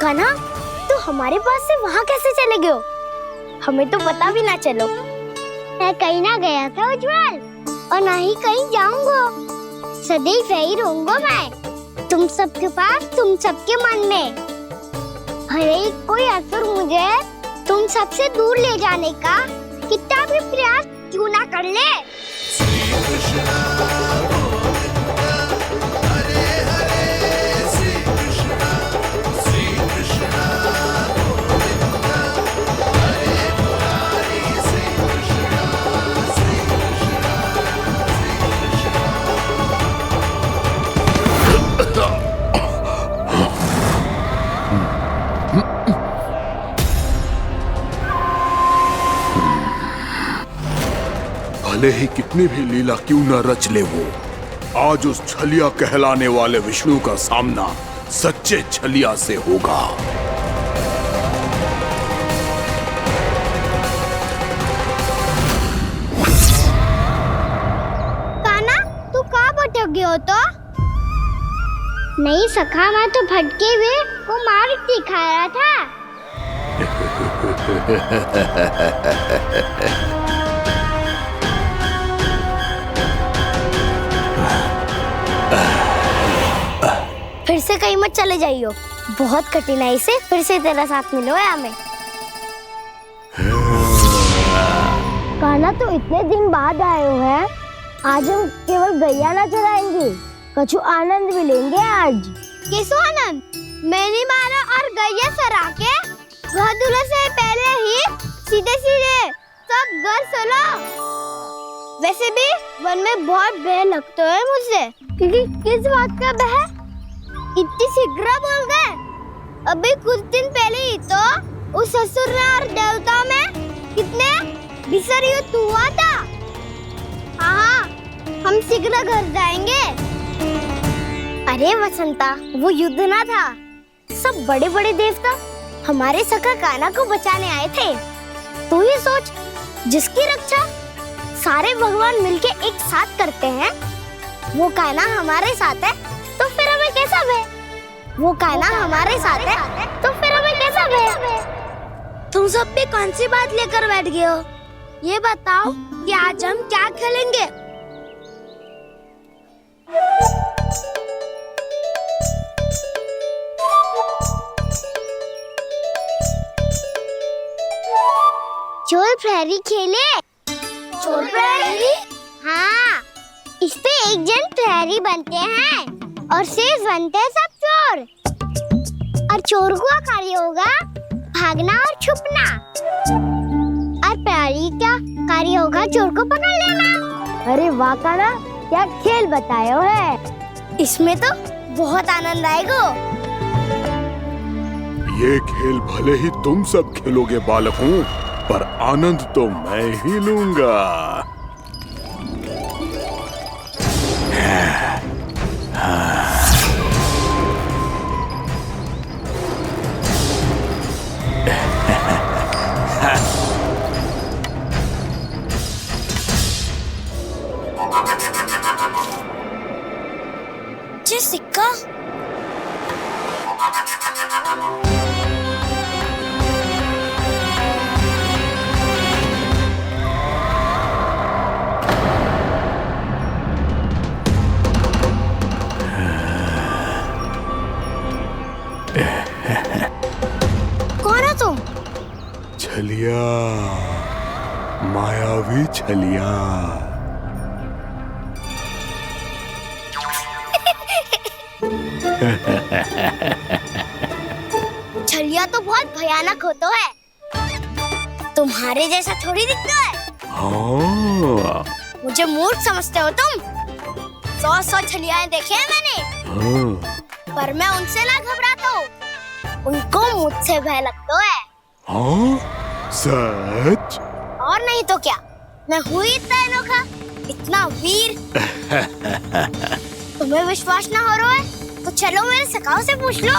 कान्हा, तू हमारे पास से वहाँ कैसे चले गए हो? हमें तो पता भी ना चलो। मैं कहीं ना गया था उज्जवल, और ना ही कहीं जाऊंगा। सदैव यही रहूंगा मैं, तुम सबके पास, तुम सबके मन में। हर एक कोई असुर मुझे तुम सबसे दूर ले जाने का कितना भी प्रयास क्यों ना कर ले। भले ही कितनी भी लीला क्यों न रच ले वो, आज उस छलिया कहलाने वाले विष्णु का सामना सच्चे छलिया से होगा। कान्हा, तू कहाँ भटक गए हो? तो नहीं सखा, मैं तो भटके हुए वो मार्ग दिखा रहा था। फिर से कहीं मत चले जाइयो, बहुत कठिनाई से फिर से तेरा साथ मिलो है हमें। कान्हा, तो इतने दिन बाद आए हो हैं, आज हम केवल गैया ना चराएंगे, कछु आनंद भी लेंगे आज। कैसो आनंद? मैंने मारा और गैया चरा के घर दूल्हे से पहले ही सीधे सीधे सब घर चलो। वैसे भी वन में बहुत भय लगता है मुझे, क्योंकि किस बात का भय? इतनी शीघ्र बोल गए। अभी कुछ दिन पहले ही तो उस असुर और देवता में कितने भीषण युद्ध हुआ था। हाँ, हम शीघ्र घर जाएंगे। अरे वसंता, वो युद्ध ना था, सब बड़े बड़े देवता हमारे सखा कान्हा को बचाने आए थे। तू ही सोच, जिसकी रक्षा सारे भगवान मिलके एक साथ करते हैं, वो कान्हा हमारे साथ है, तो फिर हमें कैसा भय? वो कान्हा हमारे साथ है, तो फिर हमें कैसा भय? तुम सब भी कौन सी बात लेकर बैठ गए हो? ये बताओ कि आज हम क्या खेलेंगे? चोर प्रहरी खेले। चोर प्रहरी? हाँ, इस पे एक जन प्रहरी बनते हैं और शेष बनते हैं सब चोर। और चोर का कार्य होगा भागना और छुपना, और प्रहरी का कार्य होगा चोर को पकड़ लेना। अरे वाह कान्हा, क्या खेल बतायो है। इसमें तो बहुत आनंद आएगा। ये खेल भले ही तुम सब खेलोगे बालकों, पर आनंद तो मैं ही लूंगा। ये सिक्का कौन है तुम? छलिया, मायावी छलिया। छलिया तो बहुत भयानक होता है। तुम्हारे जैसा थोड़ी दिखता है। हाँ। मुझे मूर्ख समझते हो तुम? 100 छलियाएं देखे हैं मैंने। हाँ। पर मैं उनसे ना घबराता हूँ, उनको मुझसे भय लगता है। हाँ? सच? और नहीं तो क्या, मैं हूँ इतना अनोखा, इतना वीर। तुम्हें विश्वास ना हो रहा है तो चलो मेरे सखाओं से पूछ लो।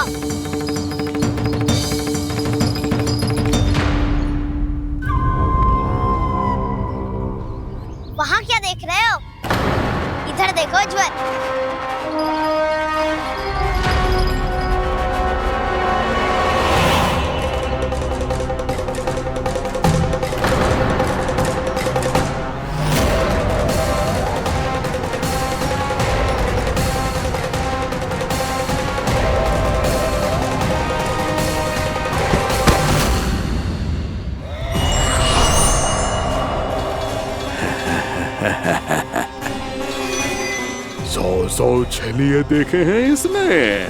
वहाँ क्या देख रहे हो? इधर देखो उज्जवल। सौ छलिए देखे हैं इसमें।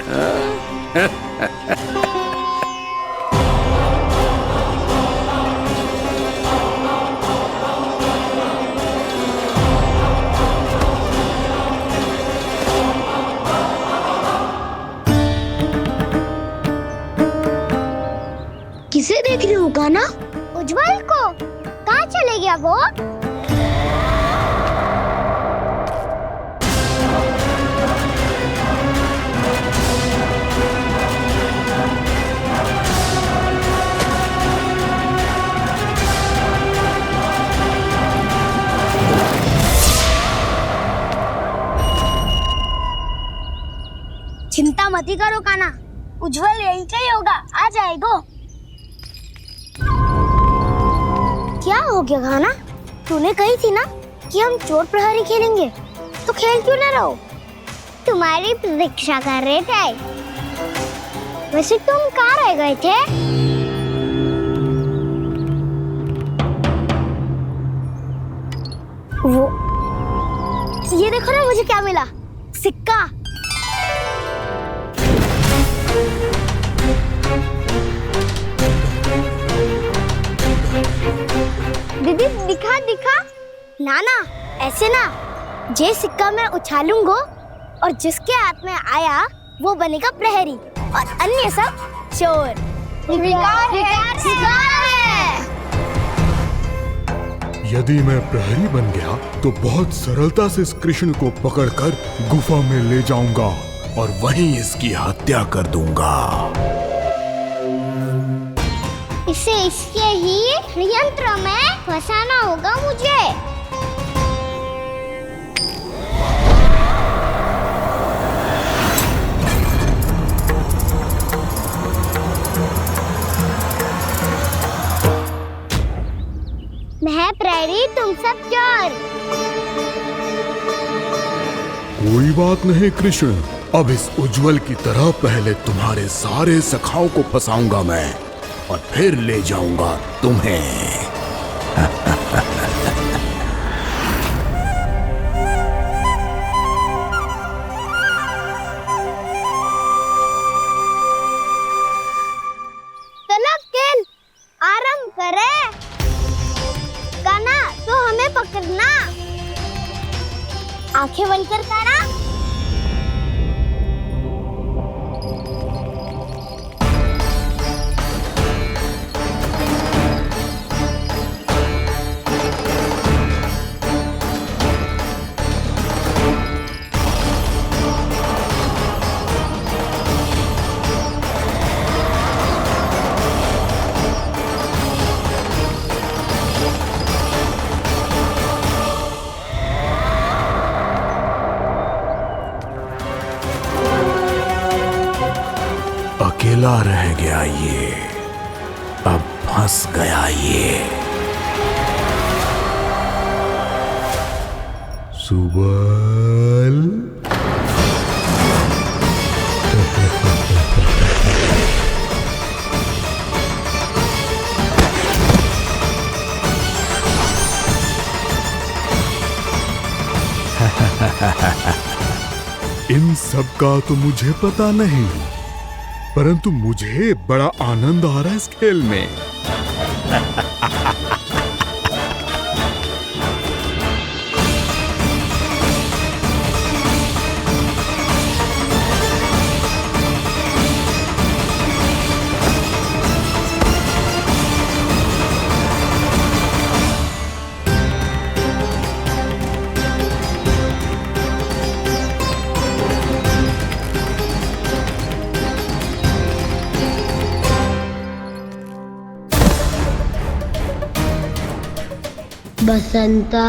किसे देख रही हूँ गाना? उज्जवल को। कहाँ चले गया वो? चिंता मत करो काना, उज्जवल यहीं का ही होगा, आ जाएगा। क्या हो गया गाना? तूने कही थी ना कि हम चोर प्रहरी खेलेंगे, तो खेल क्यों ना रहो? तुम्हारी प्रतीक्षा कर रहे थे। वैसे तुम कहाँ रह गए थे? वो ये देखो ना, मुझे क्या मिला? सिक्का। दीदी दिखा दिखा। ना ना, ऐसे ना। ये सिक्का मैं उछालूंगा और जिसके हाथ में आया वो बनेगा प्रहरी और अन्य सब चोर। शिकार है। यदि मैं प्रहरी बन गया तो बहुत सरलता से इस कृष्ण को पकड़कर गुफा में ले जाऊंगा और वहीं इसकी हत्या कर दूंगा। इसे इसके ही यंत्र में फंसाना होगा मुझे। मैं प्रहरी, तुम सब चोर। कोई बात नहीं कृष्ण, अब इस उज्जवल की तरह पहले तुम्हारे सारे सखाओं को फंसाऊंगा मैं और फिर ले जाऊंगा तुम्हें। चलो खेल आरंभ करें। गाना तो हमें पकड़ना। आंखें बंद कर काना। अकेला रह गया ये, अब फंस गया ये। सुबल इन सब का तो मुझे पता नहीं, परंतु मुझे बड़ा आनंद आ रहा है इस खेल में। बसंता,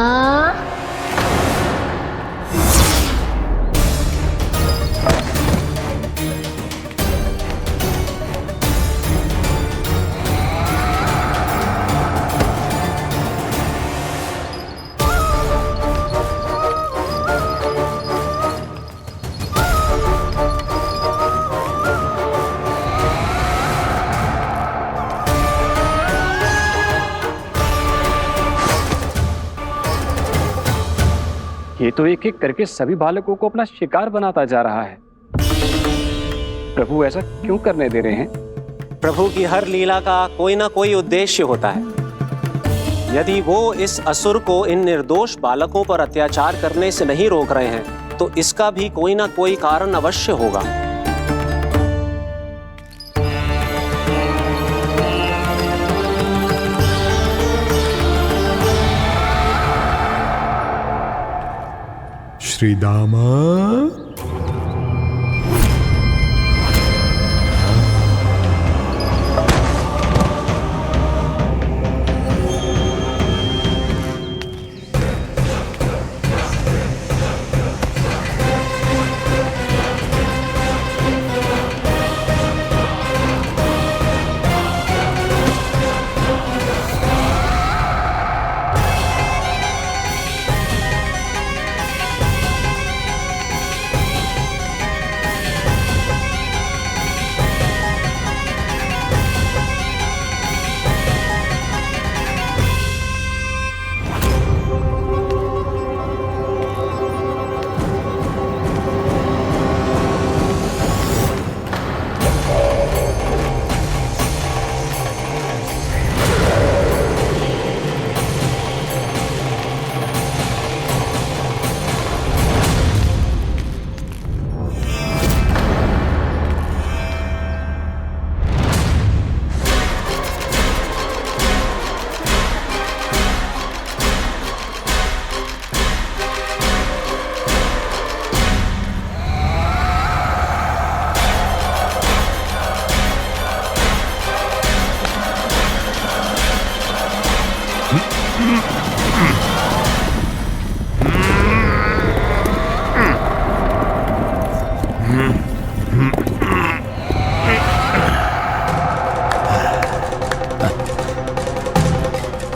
ये तो एक एक करके सभी बालकों को अपना शिकार बनाता जा रहा है। प्रभु ऐसा क्यों करने दे रहे हैं? प्रभु की हर लीला का कोई ना कोई उद्देश्य होता है। यदि वो इस असुर को इन निर्दोष बालकों पर अत्याचार करने से नहीं रोक रहे हैं तो इसका भी कोई ना कोई कारण अवश्य होगा। श्री दामा,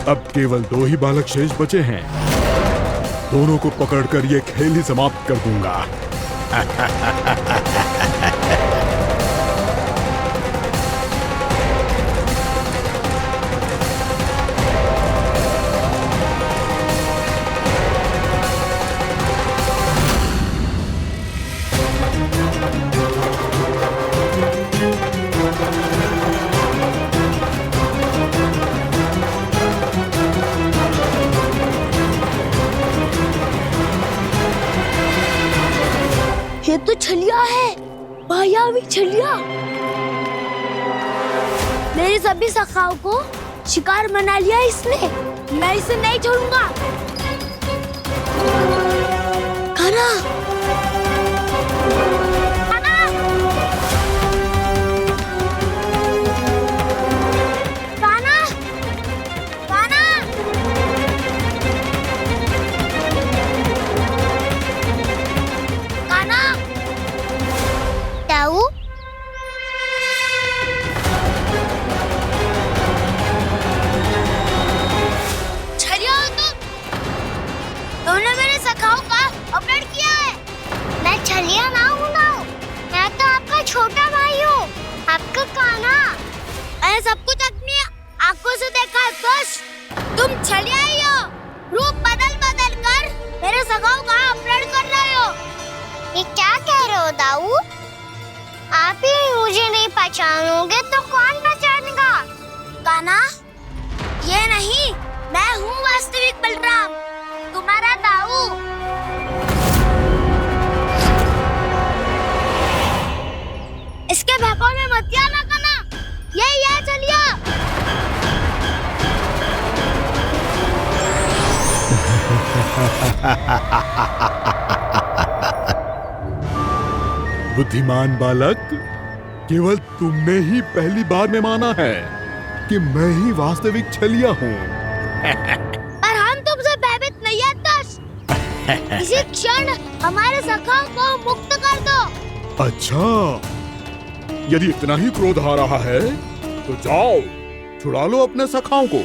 अब केवल 2 ही बालक शेष बचे हैं। दोनों को पकड़कर ये खेल ही समाप्त कर दूंगा। ये तो छलिया है, मायावी छलिया। मेरे सभी सखाओं को शिकार बना लिया इसने। मैं इसे नहीं छोड़ूंगा। कान्हा, छलिया ना हूँ ना, मैं तो आपका छोटा भाई हूँ, आपका कान्हा। मैंने सब कुछ अपनी आंखों से देखा है। बस तुम छलिया ही हो, रूप बदल बदल कर मेरे सगाओं का अपहरण कर रहे हो। ये क्या कह रहे हो दाऊ? आप ही मुझे नहीं पहचानोगे तो कौन पहचानेगा? कान्हा, ये नहीं, मैं हूँ वास्तविक बलराम, तुम्हारा दाऊ। इसके भैकों में मत आना कान्हा, ये चलिया। बुद्धिमान बालक, केवल तुमने ही पहली बार में माना है कि मैं ही वास्तविक छलिया हूँ। पर हम तुमसे भयभीत नहीं है दस। इसी क्षण हमारे सखाओं को मुक्त कर दो। अच्छा, यदि इतना ही क्रोध आ रहा है तो जाओ, छुड़ा लो अपने सखाओं को।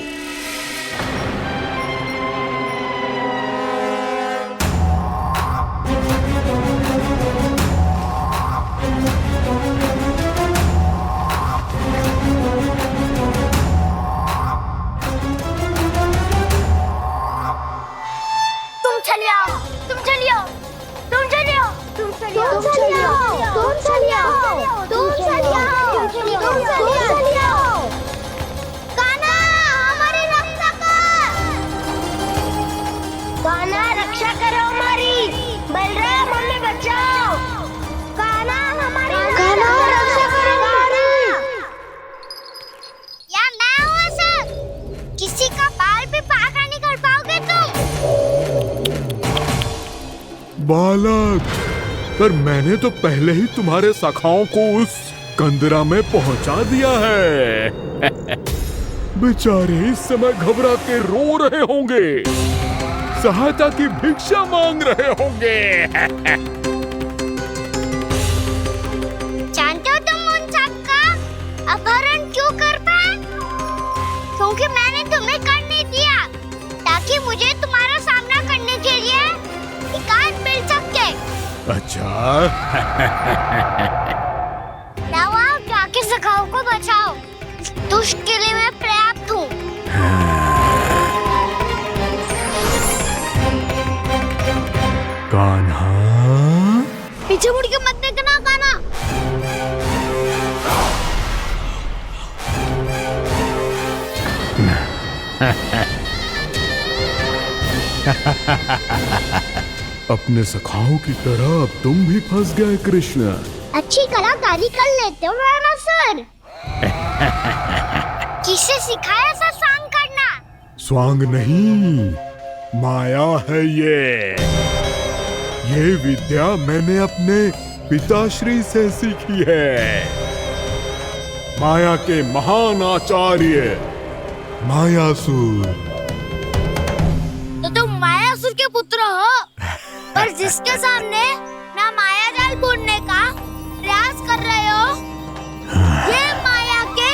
बालक, पर मैंने तो पहले ही तुम्हारे सखाओं को उस कंदरा में पहुंचा दिया है। बेचारे इस समय घबरा के रो रहे होंगे, सहायता की भिक्षा मांग रहे होंगे। जानते हो तुम उन सबका अपहरण क्यों कर पाए? क्योंकि मैंने तुम्हें कर नहीं दिया, ताकि मुझे तुम्हारा सामना करने के लिए एकांत मिल सके। अच्छा। जाओ, जाके सखाओं को बचाओ। दुष्ट के लिए मैं पर्याप्त हूँ। कान्हा, पीछे मुड़ के मत देखना कान्हा। अपने सखाओं की तरह अब तुम भी फंस गए कृष्ण। अच्छी कलाकारी कर लेते हो सर। किसे सिखाया ऐसा स्वांग करना? स्वांग नहीं, माया है ये विद्या मैंने अपने पिताश्री से सीखी है। माया के महान आचार्य मायासुर। तो तुम मायासुर के पुत्र हो, पर जिसके सामने ना माया जाल बुनने का प्रयास कर रहे हो, ये माया के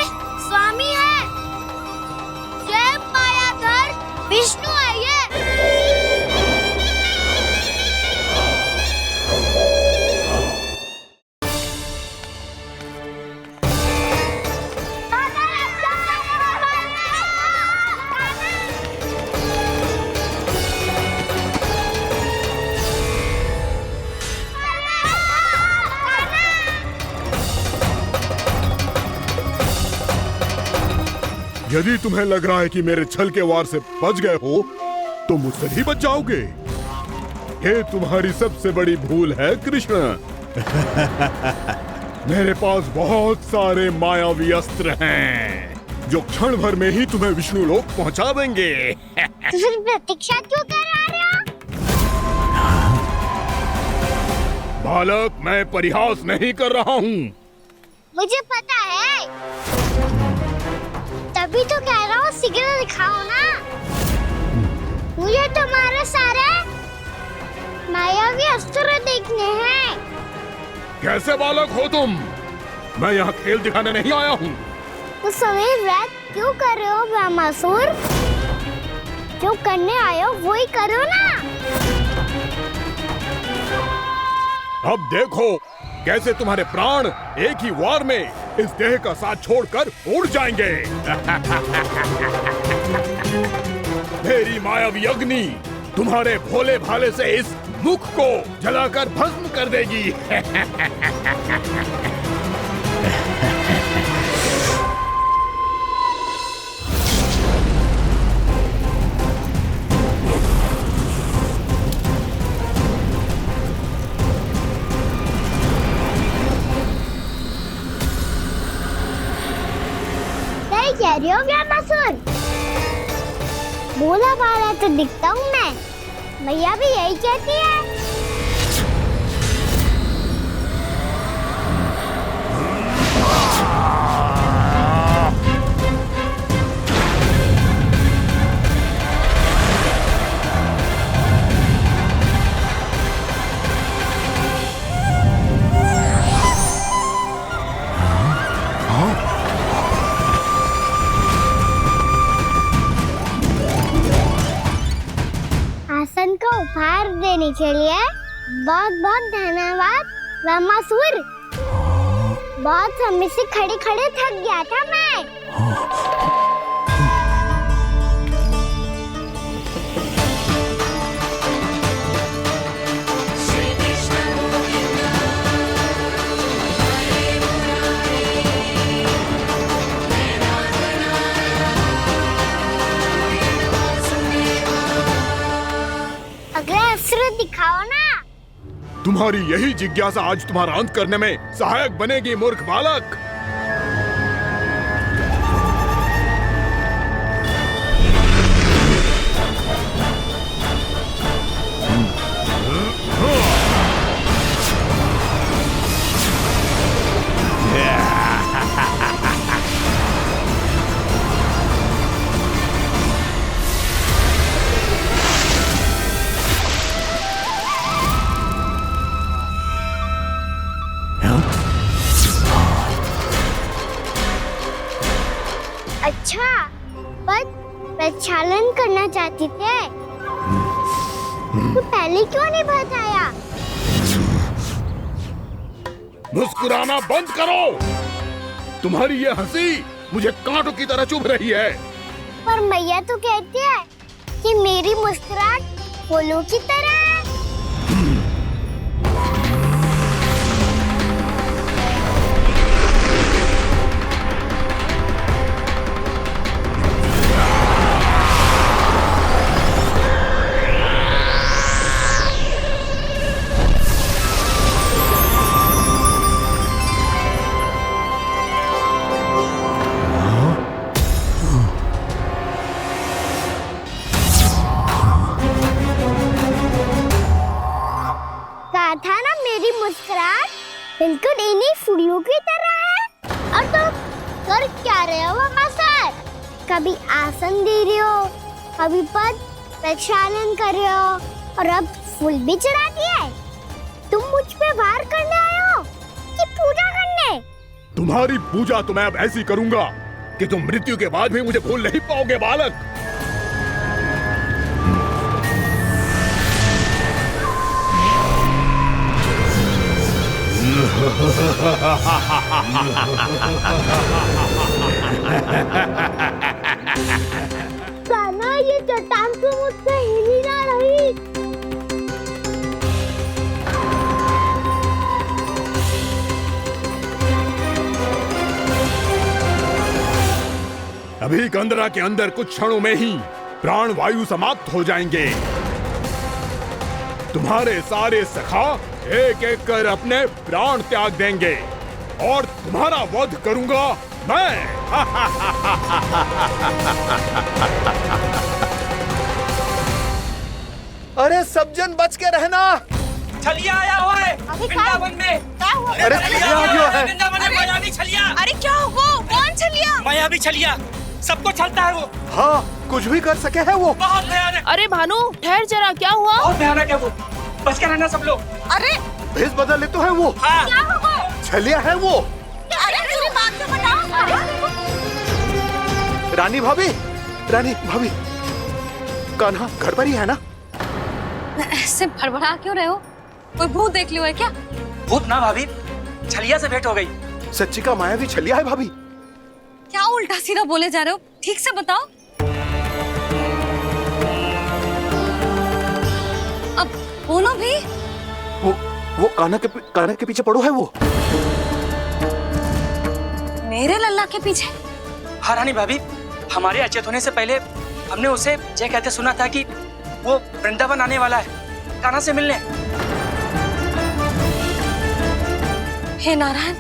स्वामी है। ये मायाधर विष्णु है। ये यदि तुम्हें लग रहा है कि मेरे छल के वार से बच गए हो, तो मुझसे ही बच जाओगे। ये तुम्हारी सबसे बड़ी भूल है कृष्ण। मेरे पास बहुत सारे मायावी अस्त्र हैं जो क्षण भर में ही तुम्हें विष्णु लोक पहुंचा देंगे। तो फिर प्रतीक्षा क्यों करा रहे हो? बालक, मैं परिहास नहीं कर रहा हूँ। मुझे पता है, तभी तो कह रहा हूँ शीघ्र दिखाओ ना। मुझे तुम्हारे सारे मायावी अस्त्र देखने हैं। कैसे बालक हो तुम? मैं यहाँ खेल दिखाने नहीं आया हूँ। तो समय व्रत क्यों कर रहे हो ब्रह्मासुर? जो करने आए हो वो ही करो ना। अब देखो कैसे तुम्हारे प्राण एक ही वार में इस देह का साथ छोड़कर उड़ जाएंगे। मेरी मायावी अग्नि तुम्हारे भोले भाले से इस मुख को जलाकर भस्म कर देगी। कह रही हो ब्रह्मासुर? बोला बाला तो दिखता हूँ मैं। मैया भी यही कहती है। आसन का उपहार देने के लिए बहुत बहुत धन्यवाद ब्रह्मासुर। बहुत समय से खड़े खड़े थक गया था मैं। अगला अस्त्र दिखाओ ना। तुम्हारी यही जिज्ञासा आज तुम्हारा अंत करने में सहायक बनेगी मूर्ख बालक। अच्छा, पर प्रक्षालन करना चाहती थे तो पहले क्यों नहीं बताया? मुस्कुराना बंद करो। तुम्हारी ये हंसी मुझे कांटों की तरह चुभ रही है। पर मैया तो कहती है कि मेरी मुस्कुराहट फूलों की तरह है। था ना मेरी मुस्कुराहट बिल्कुल इन्हीं फूलों की तरह है। और तुम कर क्या रहे हो ब्रह्मासुर? कभी आसन दे रहे हो, कभी पद प्रक्षालन कर रहे हो और अब फूल भी चढ़ा दिए। तुम मुझ पे वार करने आए हो कि पूजा करने? तुम्हारी पूजा तो मैं अब ऐसी करूंगा कि तुम मृत्यु के बाद भी मुझे भूल नहीं पाओगे बालक। कान्हा, ये चट्टान तो मुझसे हिल ही ना रही। अभी कंदरा के अंदर कुछ क्षणों में ही प्राण वायु समाप्त हो जाएंगे। तुम्हारे सारे सखा एक एक कर अपने प्राण त्याग देंगे और तुम्हारा वध करूंगा मैं। अरे सब जन बच के रहना। छलिया आया हुआ है वृंदावन में। अरे छलिया आ गया है। वृंदावन में मायावी छलिया। अरे क्या हुआ? कौन छलिया? मायावी छलिया, सबको छलता है वो। हाँ, कुछ भी कर सके है वो। बहुत भयानक। अरे भानु ठहर जरा, क्या हुआ? बहुत भयानक है वो, बच के रहना सब लोग। अरे भेष बदल ले तो है वो। हाँ। क्या हुआ? छलिया है वो। अरे मेरी बात तो बताओ। रानी भाभी, रानी भाभी, कान्हा घर पर ही है ना? ऐसे भड़बड़ा क्यों रहे हो? कोई भूत देख लियो है क्या? भूत ना भाभी, छलिया से भेंट हो गई। सच्ची का मायावी छलिया है भाभी। क्या उल्टा सीधा बोले जा रहे हो? ठीक से बताओ। अब बोलो भी। वो कान्हा के पीछे पड़ो है वो। मेरे लल्ला के पीछे? हाँ रानी भाभी, हमारे अचेत होने से पहले हमने उसे ये कहते सुना था कि वो वृंदावन आने वाला है कान्हा से मिलने। हे नारायण,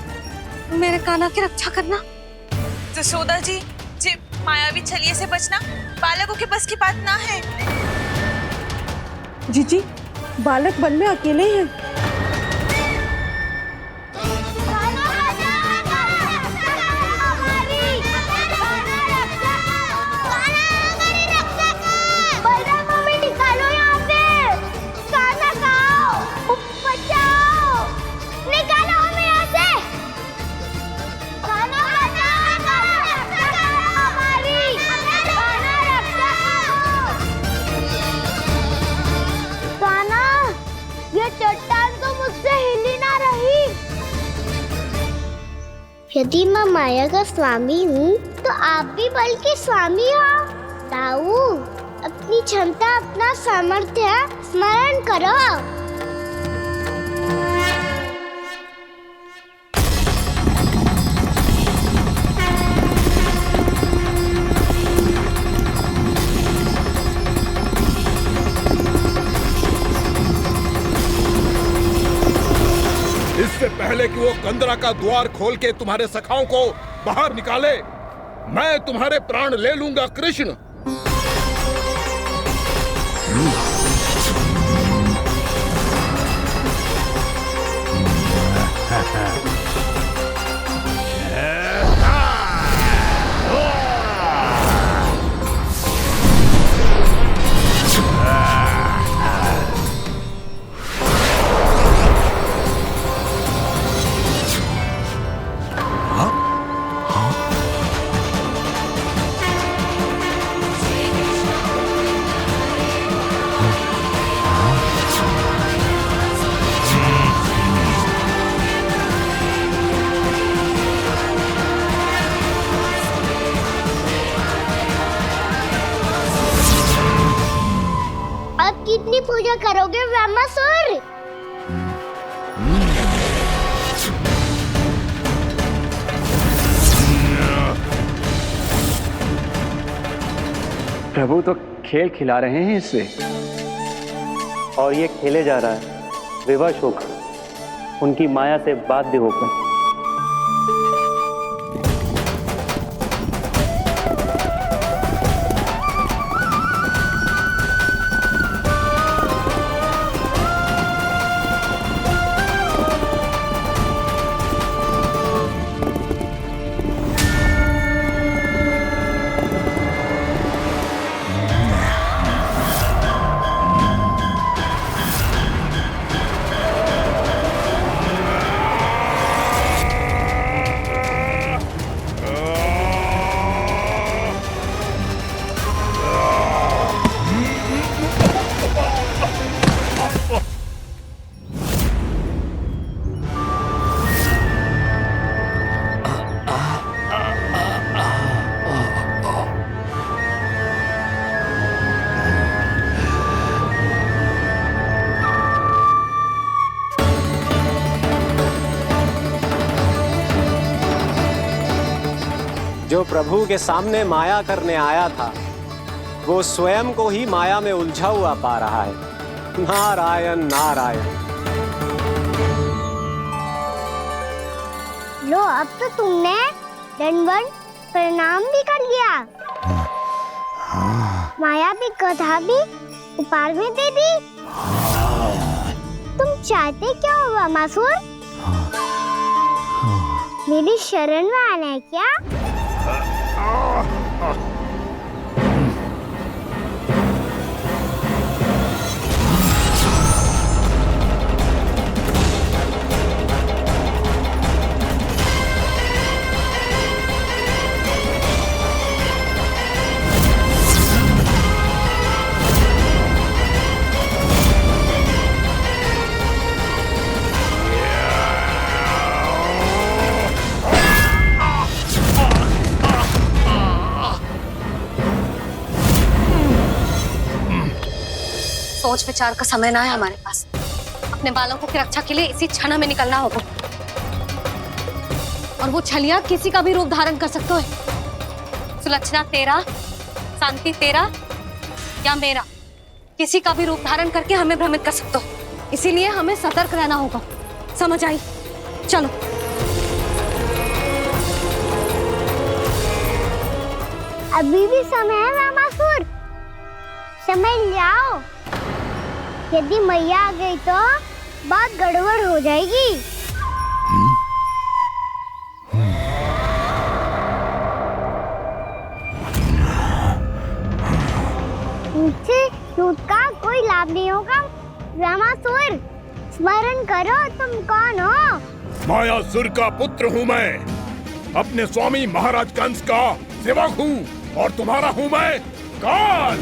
मेरे कान्हा की रक्षा करना। जसोदा जी, मायावी छलिए से बचना बालकों के बस की बात ना है। जीजी, बालक वन में अकेले हैं। यदि मैं माया का स्वामी हूँ तो आप भी बल के स्वामी हो। ताऊ, अपनी क्षमता, अपना सामर्थ्य स्मरण करो। इससे पहले कि वो कंदरा का द्वार खोल के तुम्हारे सखाओं को बाहर निकाले, मैं तुम्हारे प्राण ले लूंगा कृष्ण। कितनी पूजा करोगे ब्रह्मासुर? प्रभु तो खेल खिला रहे हैं इससे, और ये खेले जा रहा है विवश होकर, उनकी माया से बाध्य होकर। जो प्रभु के सामने माया करने आया था, वो स्वयं को ही माया में उलझा हुआ पा रहा है। नारायण नारायण। लो अब तो तुमने दंडवत प्रणाम भी कर लिया, माया भी कथा भी उपहार भी दे दी। तुम चाहते क्या हो वामासुर? मेरी शरण में आना है क्या? सोच विचार का समय ना है हमारे पास। अपने बालकों की रक्षा के लिए इसी क्षण में निकलना होगा। और वो छलिया किसी का भी रूप धारण कर सकते हैं। सुलक्षणा तेरा, शांति तेरा या मेरा, किसी का भी रूप धारण करके हमें भ्रमित कर सकते हो। इसीलिए हमें सतर्क रहना होगा। समझ आई? चलो। अभी भी समय है वामासुर, समझ जाओ। यदि मैया आ गई तो बात गड़बड़ हो जाएगी। मुझसे झूठ का कोई लाभ नहीं होगा। वामासुर, स्मरण करो तुम कौन हो। मायासुर का पुत्र हूँ मैं, अपने स्वामी महाराज कंस का सेवक हूँ, और तुम्हारा हूँ मैं काल।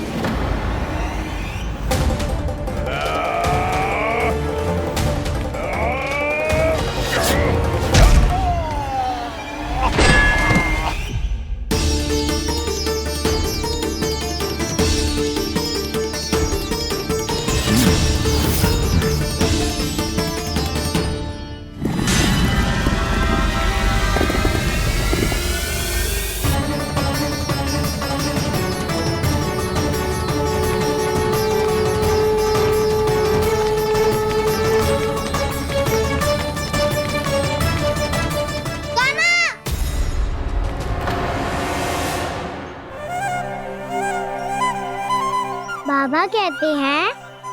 बाबा कहते हैं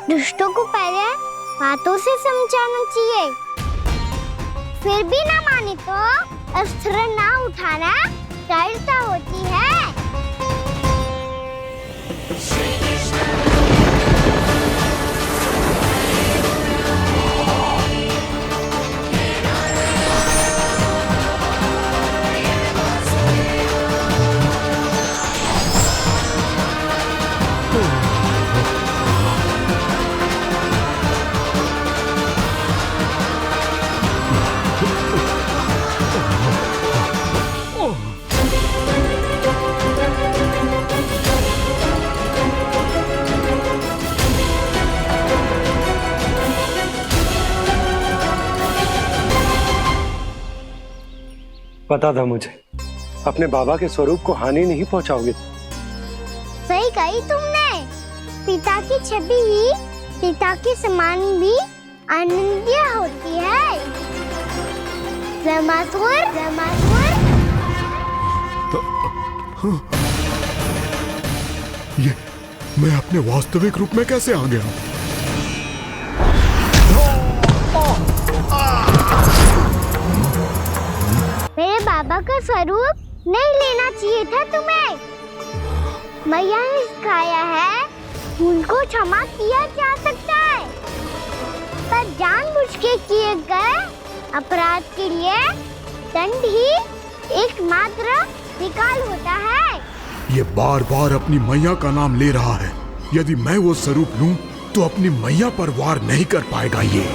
दुष्टों को पहले बातों से समझाना चाहिए, फिर भी ना माने तो अस्त्र ना उठाना दृढ़ता होती है। पता था मुझे, अपने बाबा के स्वरूप को हानि नहीं पहुंचाओगे। सही कही तुमने। पिता की छवि ही पिता के समान भी आनंदीय होती है। वामासुर, वामासुर। ये मैं अपने वास्तविक रूप में कैसे आ गया? मेरे बाबा का स्वरूप नहीं लेना चाहिए था तुम्हें। मैया ने सिखाया है भूल को क्षमा किया जा सकता है, पर जानबूझ के किए गए अपराध के लिए दंड ही एकमात्र विकल्प होता है। ये बार बार अपनी मैया का नाम ले रहा है। यदि मैं वो स्वरूप लूं तो अपनी मैया पर वार नहीं कर पाएगा ये।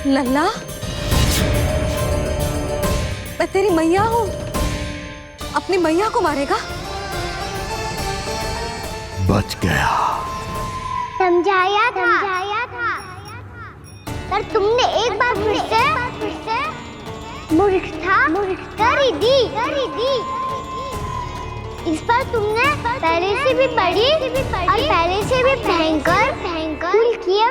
लल्ला, मैं तेरी मैया हूँ, अपनी मैया को मारेगा? बच गया। समझाया था पर तुमने एक बार फिर से मूर्खता कर ही दी। इस पर तुमने पहले से भी बड़ी और पहले से भी भयंकर भूल किया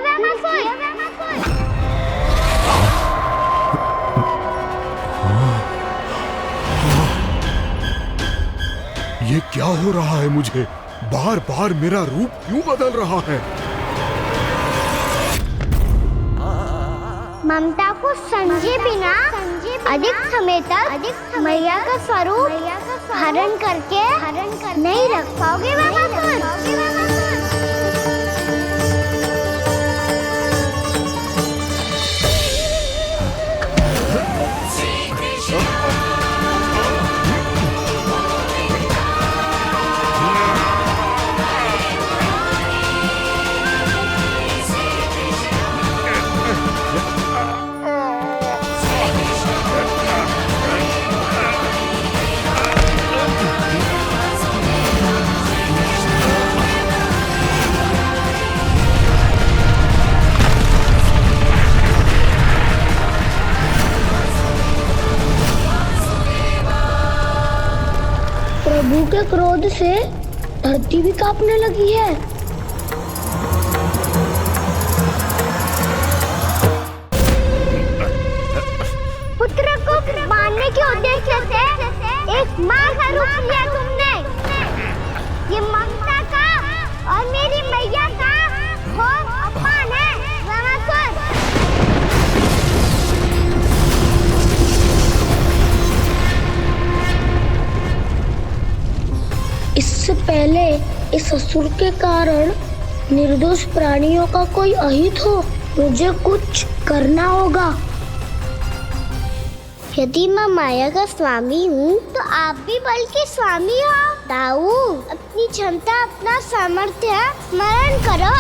ये क्या हो रहा है मुझे? बार बार मेरा रूप क्यों बदल रहा है? ममता को समझे बिना अधिक समय तक मैया का स्वरूप हरण करके नहीं रख पाओगे प्रभु के क्रोध से धरती भी कांपने लगी है। पुत्र को मारने के उद्देश्य से एक माँ का रूप लिया तुमने। ये ममता का और मेरी मैया का घोर अपमान है रावणासुर। इससे पहले इस असुर के कारण निर्दोष प्राणियों का कोई अहित हो, मुझे कुछ करना होगा। यदि मैं माया का स्वामी हूँ तो आप भी बल के स्वामी हो। दाऊ, अपनी क्षमता अपना सामर्थ्य स्मरण करो।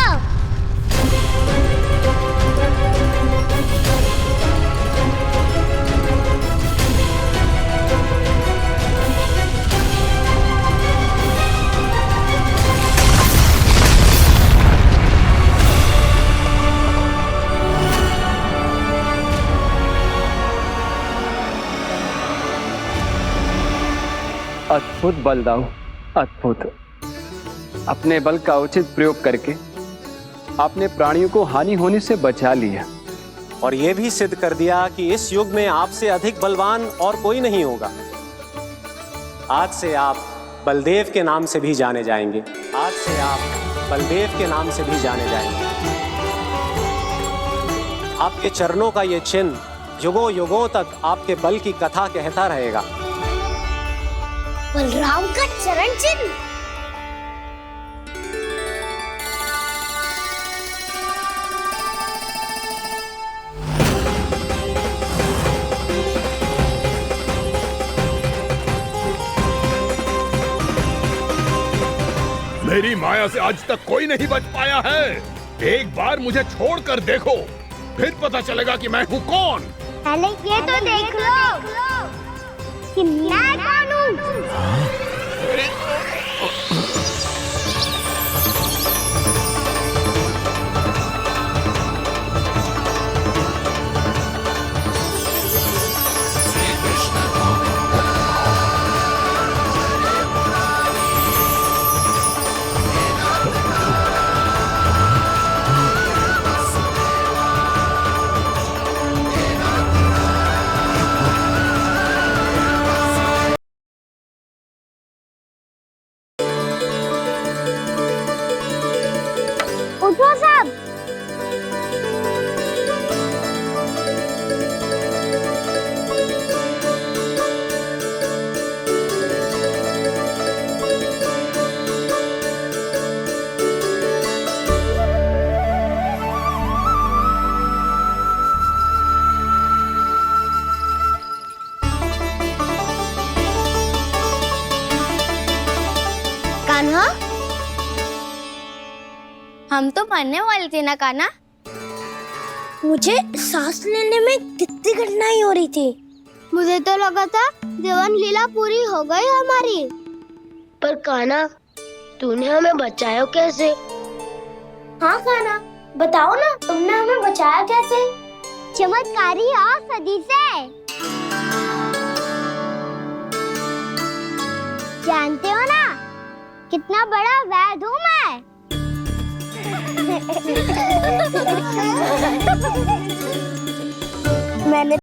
अद्भुत बल दाऊ, अद्भुत। अपने बल का उचित प्रयोग करके आपने प्राणियों को हानि होने से बचा लिया और यह भी सिद्ध कर दिया कि इस युग में आपसे अधिक बलवान और कोई नहीं होगा। आज से आप बलदेव के नाम से भी जाने जाएंगे। आज से आप बलदेव के नाम से भी जाने जाएंगे। आपके चरणों का ये चिन्ह युगों युगों तक आपके बल की कथा कहता रहेगा। बलराम का चरण चिन्ह। मेरी माया से आज तक कोई नहीं बच पाया है। एक बार मुझे छोड़कर देखो, फिर पता चलेगा कि मैं हूँ कौन। पहले ये तो देख लो कि मैं कौन हूँ। उठो सब। कान्हा, हम तो मरने वाले थे ना कान्हा। मुझे सांस लेने में कितनी कठिनाई हो रही थी। मुझे तो लगा था जीवन लीला पूरी हो गई हमारी। पर कान्हा, तूने हमें बचाया कैसे? हाँ कान्हा, बताओ ना, तुमने हमें बचाया कैसे? चमत्कारी औषधि से। जानते हो ना कितना बड़ा वैद्य हूँ मैं। मैंने